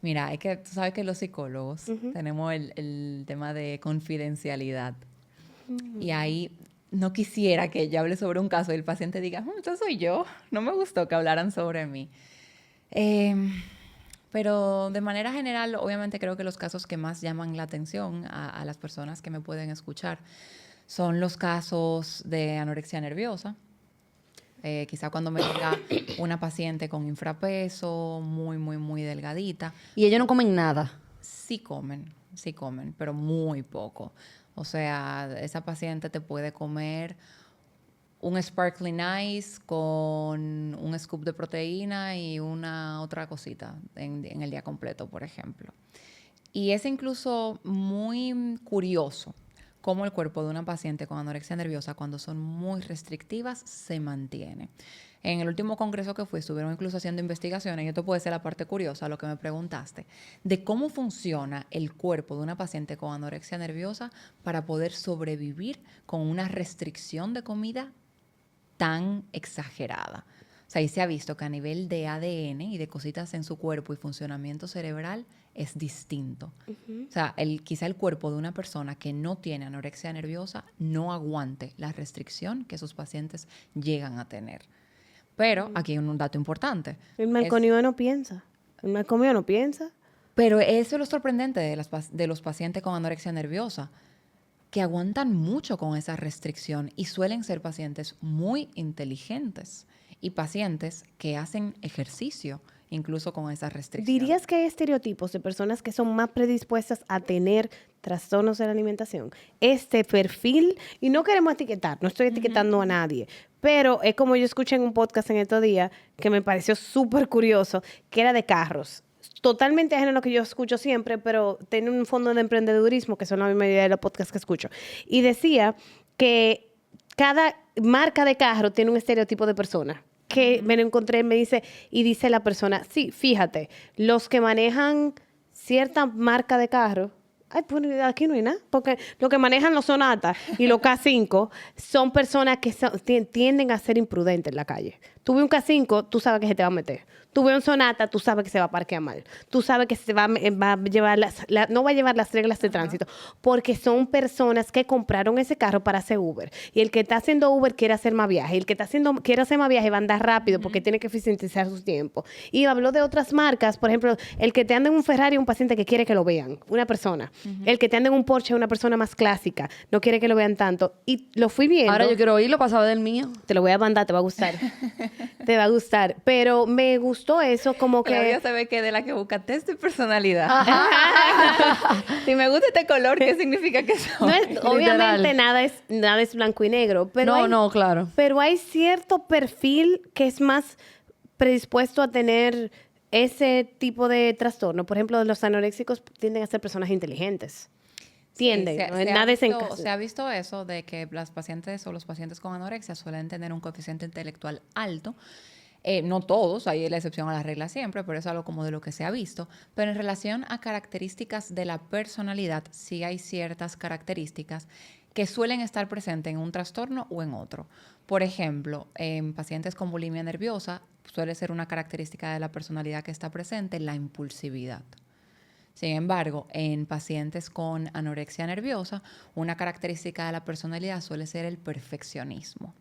Mira, es que tú sabes que los psicólogos tenemos el tema de confidencialidad. Y ahí no quisiera que yo hable sobre un caso y el paciente diga, esto soy yo. No me gustó que hablaran sobre mí. Pero de manera general, obviamente creo que los casos que más llaman la atención a las personas que me pueden escuchar son los casos de anorexia nerviosa. Quizá cuando me llega una paciente con infrapeso, muy, muy, muy delgadita. Y ellos no comen nada. Sí comen, pero muy poco. O sea, esa paciente te puede comer un sparkling ice con un scoop de proteína y una otra cosita en el día completo, por ejemplo. Y es incluso muy curioso cómo el cuerpo de una paciente con anorexia nerviosa, cuando son muy restrictivas, se mantiene. En el último congreso que fui, estuvieron incluso haciendo investigaciones, y esto puede ser la parte curiosa, lo que me preguntaste, de cómo funciona el cuerpo de una paciente con anorexia nerviosa para poder sobrevivir con una restricción de comida tan exagerada. O sea, ahí se ha visto que a nivel de ADN y de cositas en su cuerpo y funcionamiento cerebral es distinto. O sea, quizá el cuerpo de una persona que no tiene anorexia nerviosa no aguante la restricción que sus pacientes llegan a tener. Pero aquí hay un dato importante. El malcomido no piensa. El malcomido no piensa. Pero eso es lo sorprendente de los pacientes con anorexia nerviosa, que aguantan mucho con esa restricción y suelen ser pacientes muy inteligentes y pacientes que hacen ejercicio incluso con esa restricción. ¿Dirías que hay estereotipos de personas que son más predispuestas a tener trastornos de la alimentación? Este perfil, y no queremos etiquetar, no estoy etiquetando a nadie, pero es como yo escuché en un podcast en estos días que me pareció súper curioso, que era de carros. Totalmente ajeno a lo que yo escucho siempre, pero tiene un fondo de emprendedurismo, que son la mayoría de los podcasts que escucho. Y decía que cada marca de carro tiene un estereotipo de persona. Que me lo encontré, me dice, y dice la persona, sí, fíjate, los que manejan cierta marca de carro, ay, pues aquí no hay nada, porque los que manejan los Sonata y los K5 son personas que tienden a ser imprudentes en la calle. Tú ves un K5, tú sabes que se te va a meter. Tú ves un Sonata, tú sabes que se va a parquear mal. Tú sabes que se va a llevar no va a llevar las reglas de tránsito, porque son personas que compraron ese carro para hacer Uber. Y el que está haciendo Uber quiere hacer más viaje. Y el que quiere hacer más viaje va a andar rápido porque tiene que eficientizar su tiempo. Y habló de otras marcas, por ejemplo, el que te anda en un Ferrari es un paciente que quiere que lo vean, una persona. El que te anda en un Porsche es una persona más clásica, no quiere que lo vean tanto. Y lo fui viendo. Ahora yo quiero oírlo para saber del mío. Te lo voy a mandar, te va a gustar. Te va a gustar. Pero me gustó eso, como que... Claudia se ve que de la que busca test de personalidad. Si me gusta este color, ¿qué significa que soy? No es, obviamente nada es blanco y negro. Pero claro. Pero hay cierto perfil que es más predispuesto a tener ese tipo de trastorno. Por ejemplo, los anoréxicos tienden a ser personas inteligentes. Tienden. Se ha visto eso de que las pacientes o los pacientes con anorexia suelen tener un coeficiente intelectual alto. No todos, hay la excepción a la regla siempre, pero es algo como de lo que se ha visto. Pero en relación a características de la personalidad, sí hay ciertas características que suelen estar presentes en un trastorno o en otro. Por ejemplo, en pacientes con bulimia nerviosa suele ser una característica de la personalidad que está presente la impulsividad. Sin embargo, en pacientes con anorexia nerviosa, una característica de la personalidad suele ser el perfeccionismo.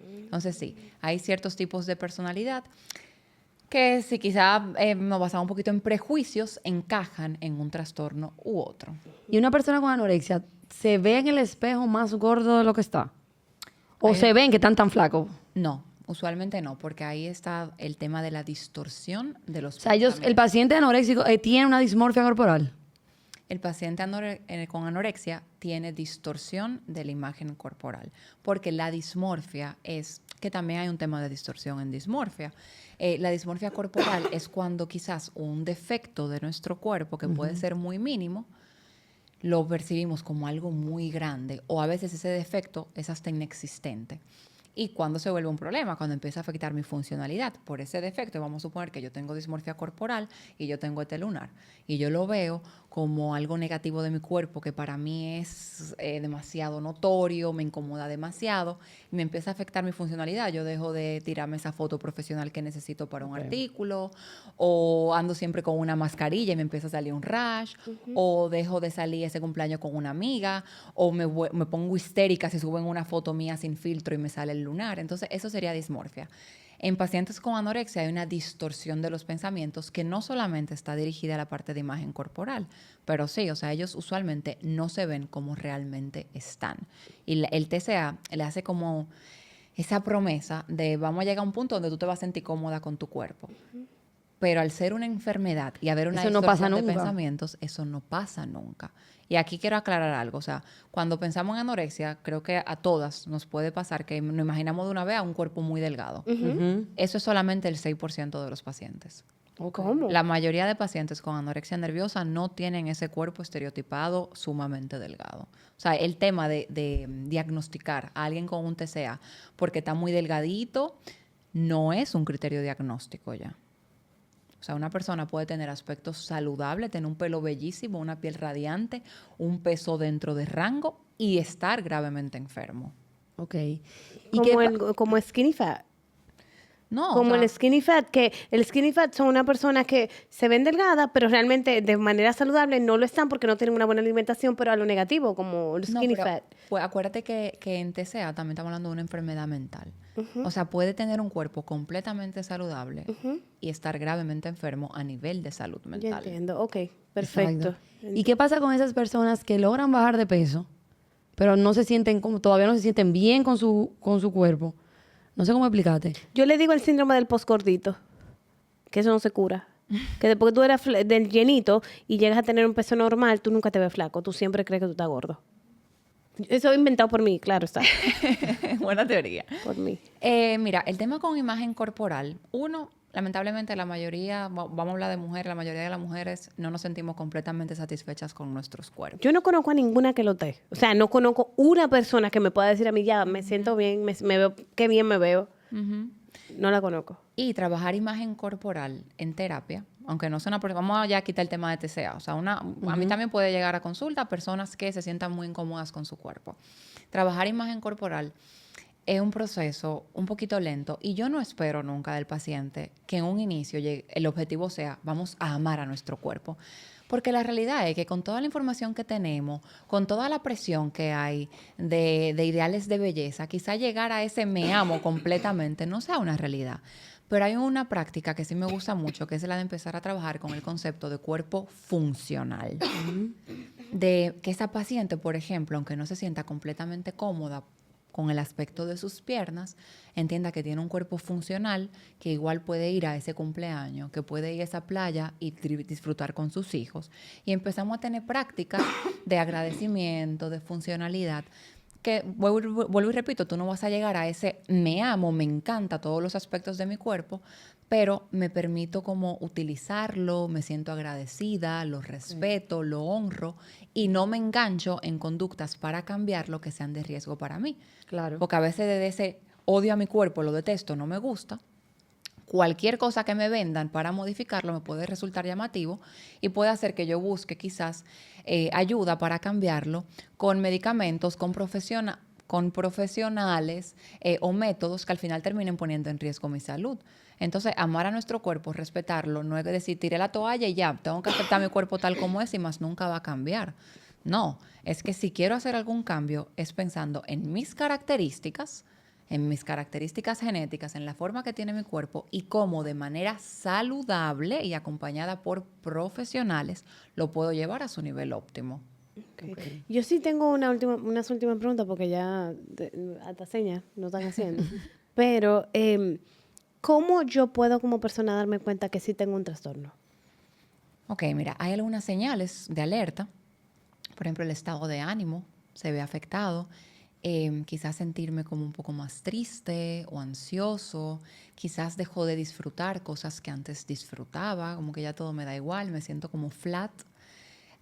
Entonces sí, hay ciertos tipos de personalidad que si quizá nos basamos un poquito en prejuicios, encajan en un trastorno u otro. Y una persona con anorexia, ¿se ve en el espejo más gordo de lo que está? ¿O Ay, se ven que están tan flacos? No, usualmente no, porque ahí está el tema de la distorsión de los O sea, el paciente anoréxico tiene una dismorfia corporal. El paciente con anorexia tiene distorsión de la imagen corporal, porque la dismorfia es, que también hay un tema de distorsión en dismorfia. La dismorfia corporal es cuando quizás un defecto de nuestro cuerpo, que puede ser muy mínimo, lo percibimos como algo muy grande, o a veces ese defecto es hasta inexistente. Y cuando se vuelve un problema, cuando empieza a afectar mi funcionalidad por ese defecto, vamos a suponer que yo tengo dismorfia corporal y yo tengo este lunar, y yo lo veo como algo negativo de mi cuerpo que para mí es demasiado notorio, me incomoda demasiado, y me empieza a afectar mi funcionalidad. Yo dejo de tirarme esa foto profesional que necesito para un artículo, o ando siempre con una mascarilla y me empieza a salir un rash, o dejo de salir ese cumpleaños con una amiga, o me pongo histérica si suben una foto mía sin filtro y me sale el lunar. Entonces, eso sería dismorfia. En pacientes con anorexia hay una distorsión de los pensamientos que no solamente está dirigida a la parte de imagen corporal, pero sí, o sea, ellos usualmente no se ven como realmente están. Y el TCA le hace como esa promesa de vamos a llegar a un punto donde tú te vas a sentir cómoda con tu cuerpo. Pero al ser una enfermedad y haber una Eso no pasa distorsión de nunca. pensamientos, eso no pasa nunca. Y aquí quiero aclarar algo. O sea, cuando pensamos en anorexia, creo que a todas nos puede pasar que nos imaginamos de una vez a un cuerpo muy delgado. Eso es solamente el 6% de los pacientes. ¿Cómo? La mayoría de pacientes con anorexia nerviosa no tienen ese cuerpo estereotipado sumamente delgado. O sea, el tema de diagnosticar a alguien con un TCA porque está muy delgadito no es un criterio diagnóstico ya. O sea, una persona puede tener aspectos saludables, tener un pelo bellísimo, una piel radiante, un peso dentro de rango y estar gravemente enfermo. Ok. ¿Y Como skinny fat. No, Como o sea, el skinny fat, que el skinny fat son una persona que se ven delgada, pero realmente de manera saludable no lo están porque no tienen una buena alimentación, pero a lo negativo, como el no, skinny pero, fat. pues acuérdate que en TCA también estamos hablando de una enfermedad mental. O sea, puede tener un cuerpo completamente saludable y estar gravemente enfermo a nivel de salud Ya mental. entiendo, ok, perfecto. Exacto. ¿Y qué pasa con esas personas que logran bajar de peso, pero no se sienten como, todavía no se sienten bien con su cuerpo? No sé cómo explicarte. Yo le digo el síndrome del postgordito, que eso no se cura. Que después que tú eres del llenito y llegas a tener un peso normal, tú nunca te ves flaco, tú siempre crees que tú estás gordo. Eso es inventado por mí, claro está, Buena teoría. por mí. Mira, el tema con imagen corporal, lamentablemente la mayoría, vamos a hablar de mujeres, la mayoría de las mujeres no nos sentimos completamente satisfechas con nuestros cuerpos. Yo no conozco a ninguna que lo esté. O sea, no conozco una persona que me pueda decir a mí, ya, me siento bien, me veo, qué bien me veo. No la conozco. Y trabajar imagen corporal en terapia, aunque no sea una persona, vamos a ya quitar el tema de TCA, o sea, a mí también puede llegar a consulta personas que se sientan muy incómodas con su cuerpo. Trabajar imagen corporal es un proceso un poquito lento y yo no espero nunca del paciente que en un inicio el objetivo sea vamos a amar a nuestro cuerpo. Porque la realidad es que con toda la información que tenemos, con toda la presión que hay de ideales de belleza, quizá llegar a ese me amo completamente no sea una realidad. Pero hay una práctica que sí me gusta mucho, que es la de empezar a trabajar con el concepto de cuerpo funcional. De que esa paciente, por ejemplo, aunque no se sienta completamente cómoda con el aspecto de sus piernas, entienda que tiene un cuerpo funcional, que igual puede ir a ese cumpleaños, que puede ir a esa playa y disfrutar con sus hijos. Y empezamos a tener prácticas de agradecimiento, de funcionalidad, que vuelvo y repito, tú no vas a llegar a ese me amo, me encanta todos los aspectos de mi cuerpo, pero me permito como utilizarlo, me siento agradecida, lo respeto, lo honro y no me engancho en conductas para cambiarlo que sean de riesgo para mí. Claro. Porque a veces desde ese odio a mi cuerpo, lo detesto, no me gusta, cualquier cosa que me vendan para modificarlo me puede resultar llamativo y puede hacer que yo busque quizás ayuda para cambiarlo con medicamentos, con profesionales o métodos que al final terminen poniendo en riesgo mi salud. Entonces, amar a nuestro cuerpo, respetarlo, no es decir, tiré la toalla y ya, tengo que aceptar mi cuerpo tal como es y más nunca va a cambiar. No, es que si quiero hacer algún cambio es pensando en mis características genéticas, en la forma que tiene mi cuerpo y cómo de manera saludable y acompañada por profesionales lo puedo llevar a su nivel óptimo. Okay. Yo sí tengo unas últimas preguntas porque ya hasta señas no están haciendo. Pero, ¿cómo yo puedo como persona darme cuenta que sí tengo un trastorno? Ok, mira, hay algunas señales de alerta. Por ejemplo, el estado de ánimo se ve afectado. Quizás sentirme como un poco más triste o ansioso. Quizás dejo de disfrutar cosas que antes disfrutaba, como que ya todo me da igual, me siento como flat.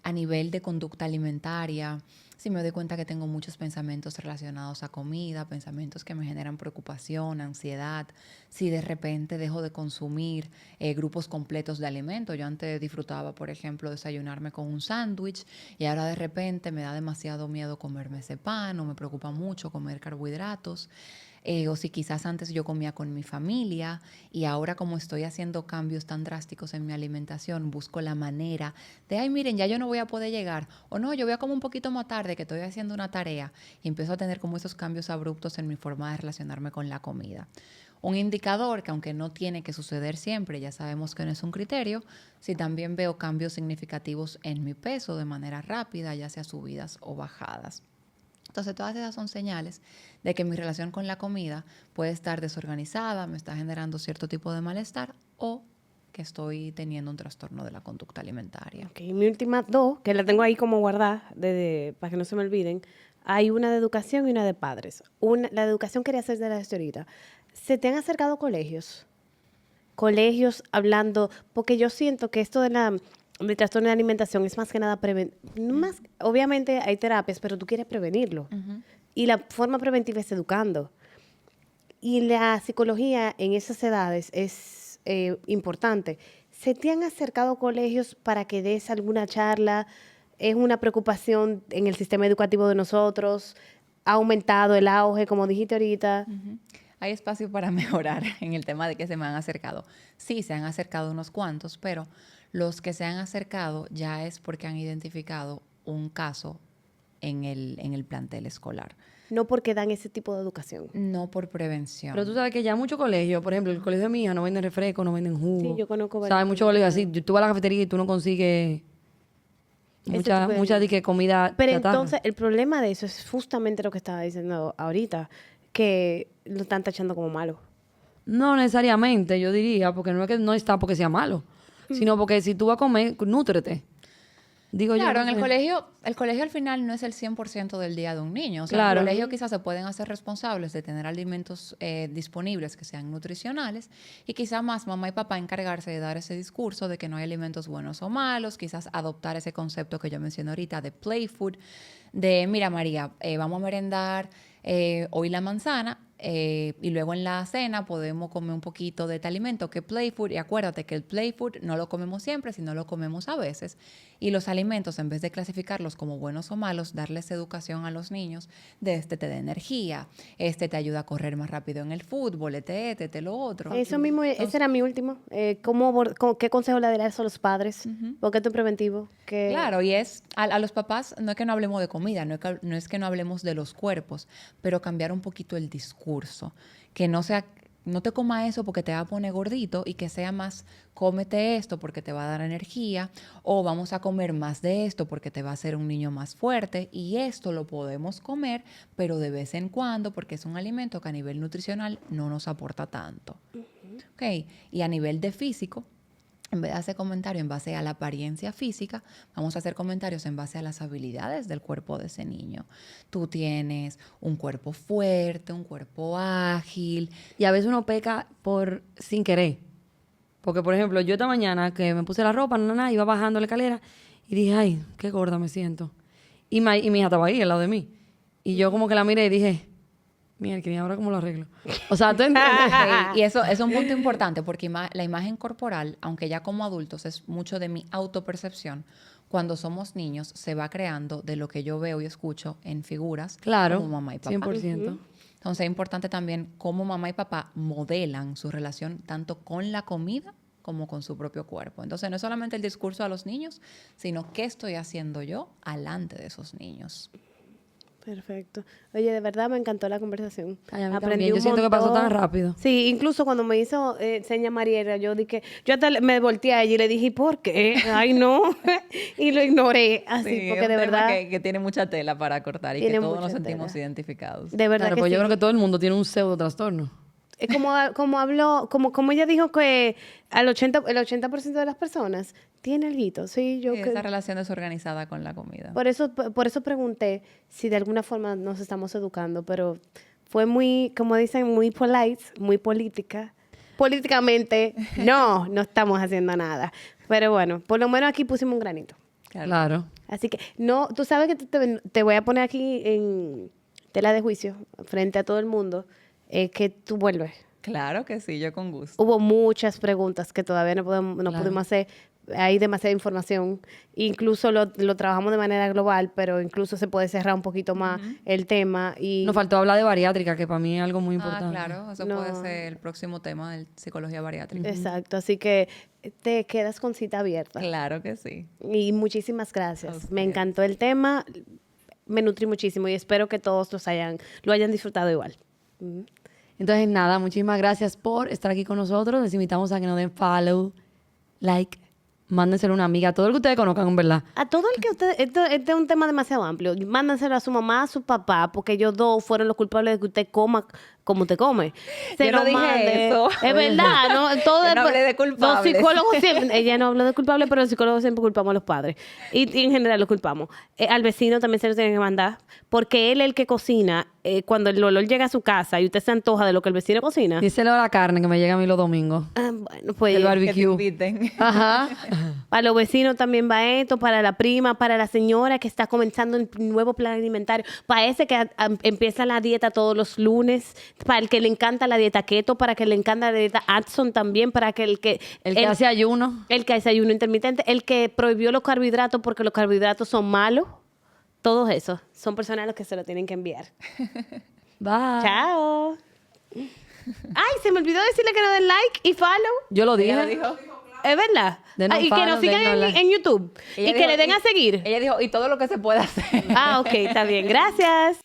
A nivel de conducta alimentaria, si me doy cuenta que tengo muchos pensamientos relacionados a comida, pensamientos que me generan preocupación, ansiedad, si de repente dejo de consumir grupos completos de alimentos. Yo antes disfrutaba, por ejemplo, desayunarme con un sándwich y ahora de repente me da demasiado miedo comerme ese pan o me preocupa mucho comer carbohidratos. O si quizás antes yo comía con mi familia y ahora como estoy haciendo cambios tan drásticos en mi alimentación, busco la manera de, ay, miren, ya yo no voy a poder llegar, o no, yo voy a comer un poquito más tarde que estoy haciendo una tarea y empiezo a tener como esos cambios abruptos en mi forma de relacionarme con la comida. Un indicador que aunque no tiene que suceder siempre, ya sabemos que no es un criterio, si también veo cambios significativos en mi peso de manera rápida, ya sea subidas o bajadas. Entonces, todas esas son señales de que mi relación con la comida puede estar desorganizada, me está generando cierto tipo de malestar o que estoy teniendo un trastorno de la conducta alimentaria. Ok, mi última dos, que la tengo ahí como guardada para que no se me olviden, hay una de educación y una de padres. La de educación quería hacer de la ahorita. ¿Se te han acercado colegios? Colegios hablando, porque yo siento que esto del trastorno de alimentación es más que nada obviamente hay terapias, pero tú quieres prevenirlo. Y la forma preventiva es educando. Y la psicología en esas edades es importante. ¿Se te han acercado colegios para que des alguna charla? ¿Es una preocupación en el sistema educativo de nosotros? ¿Ha aumentado el auge, como dijiste ahorita? Hay espacio para mejorar en el tema de que se me han acercado. Sí, se han acercado unos cuantos, pero los que se han acercado ya es porque han identificado un caso en el plantel escolar. No porque dan ese tipo de educación. No por prevención. Pero tú sabes que ya muchos colegios, por ejemplo, el colegio de mi hija no venden refresco, no venden jugo. Sí, yo conozco varios. ¿Sabes? Muchos colegios así. Tú vas a la cafetería y tú no consigues mucha comida Pero chatarra. entonces, el problema de eso es justamente lo que estaba diciendo ahorita, que lo están tachando como malo. No necesariamente, yo diría, porque no es que no está porque sea malo, sino porque si tú vas a comer, nútrete. Digo claro, yo, no en sé. el colegio al final no es el 100% del día de un niño. O sea, Claro. en el colegio quizás se pueden hacer responsables de tener alimentos disponibles que sean nutricionales y quizás más mamá y papá encargarse de dar ese discurso de que no hay alimentos buenos o malos, quizás adoptar ese concepto que yo mencioné ahorita de play food, de mira María, vamos a merendar hoy la manzana, y luego en la cena podemos comer un poquito de este alimento que es play food, y acuérdate que el play food no lo comemos siempre, sino lo comemos a veces, y los alimentos en vez de clasificarlos como buenos o malos, darles educación a los niños de este te da energía, este te ayuda a correr más rápido en el fútbol, este lo otro. Eso mismo, ese era mi último. ¿Qué consejo le darías a los padres? Porque esto es preventivo. Claro, y es a los papás, no es que no hablemos de comida, no es que no hablemos de los cuerpos, pero cambiar un poquito el discurso, que no sea, no te coma eso porque te va a poner gordito y que sea más, cómete esto porque te va a dar energía, o vamos a comer más de esto porque te va a hacer un niño más fuerte, y esto lo podemos comer, pero de vez en cuando porque es un alimento que a nivel nutricional no nos aporta tanto. Okay. Y a nivel de físico, en vez de hacer comentarios en base a la apariencia física, vamos a hacer comentarios en base a las habilidades del cuerpo de ese niño. Tú tienes un cuerpo fuerte, un cuerpo ágil. Y a veces uno peca sin querer. Porque, por ejemplo, yo esta mañana que me puse la ropa, iba bajando la escalera y dije, ay, qué gorda me siento. Y mi hija estaba ahí al lado de mí. Y yo como que la miré y dije, Mira, que ahora cómo lo arreglo. O sea, tú entiendes. Sí, y eso es un punto importante porque la imagen corporal, aunque ya como adultos es mucho de mi autopercepción, cuando somos niños se va creando de lo que yo veo y escucho en figuras Claro, como mamá y papá. 100%. Entonces es importante también cómo mamá y papá modelan su relación tanto con la comida como con su propio cuerpo. Entonces no es solamente el discurso a los niños, sino qué estoy haciendo yo alante de esos niños. Perfecto. Oye, de verdad me encantó la conversación. Ay, a mí también. Yo siento que pasó tan rápido. Sí, incluso cuando me hizo seña Mariela, yo dije, yo hasta me volteé a ella y le dije, ¿y por qué? Ay, no. Y lo ignoré así, Sí, porque es de un tema verdad, que tiene mucha tela para cortar y que Tiene todos nos mucha sentimos tela. identificados. de verdad Claro, que pues sí. yo creo que todo el mundo tiene un pseudo trastorno. Es como habló, como ella dijo que el 80% de las personas tiene alguito. Sí, yo Sí, que, esa relación desorganizada con la comida. por eso pregunté si de alguna forma nos estamos educando, pero fue muy, como dicen, muy polite, muy política. Políticamente, no estamos haciendo nada. Pero bueno, por lo menos aquí pusimos un granito. Claro. Así que, no, tú sabes que te voy a poner aquí en tela de juicio, frente a todo el mundo, que tú vuelves. Claro que sí, yo con gusto. Hubo muchas preguntas que todavía no Claro. pudimos hacer. Hay demasiada información. Incluso lo trabajamos de manera global, pero incluso se puede cerrar un poquito más el tema. Y Nos faltó hablar de bariátrica, que para mí es algo muy importante. Claro, eso No. puede ser el próximo tema de psicología bariátrica. Exacto, así que te quedas con cita abierta. Claro que sí. Y muchísimas A gracias. ustedes. Me encantó el tema, me nutrí muchísimo y espero que todos lo hayan disfrutado igual. Entonces, nada, muchísimas gracias por estar aquí con nosotros. Les invitamos a que nos den follow, like, mándenselo a una amiga, a todo el que ustedes conozcan, en verdad. A todo el que este es un tema demasiado amplio. Mándanselo a su mamá, a su papá, porque ellos dos fueron los culpables de que usted coma como usted come. Yo no dije eso. Es verdad, ¿no? Todo Yo no hablé de culpables. Los psicólogos siempre, ella no habló de culpables, pero los psicólogos siempre culpamos a los padres. Y en general los culpamos. Al vecino también se lo tienen que mandar, porque él es el que cocina. Cuando el olor llega a su casa y usted se antoja de lo que el vecino cocina. Díselo a la carne que me llega a mí los domingos. Bueno, pues El Que te barbecue. inviten. Ajá. para los vecinos también va esto, para la prima, para la señora que está comenzando un nuevo plan alimentario, para ese que empieza la dieta todos los lunes, para el que le encanta la dieta keto, para que le encanta la dieta Atkins también, para que El que hace ayuno. el que hace ayuno intermitente, el que prohibió los carbohidratos porque los carbohidratos son malos. Todos esos son personas a los que se lo tienen que enviar. Bye. Chao. Ay, se me olvidó decirle que no den like y follow. Yo lo dije. Ella lo dijo. Es verdad. Denos Y que follow, nos sigan denos like. en YouTube. Ella Y que dijo- le den a seguir. Ella dijo, y todo lo que se puede hacer. Ah, ok, está bien. Gracias.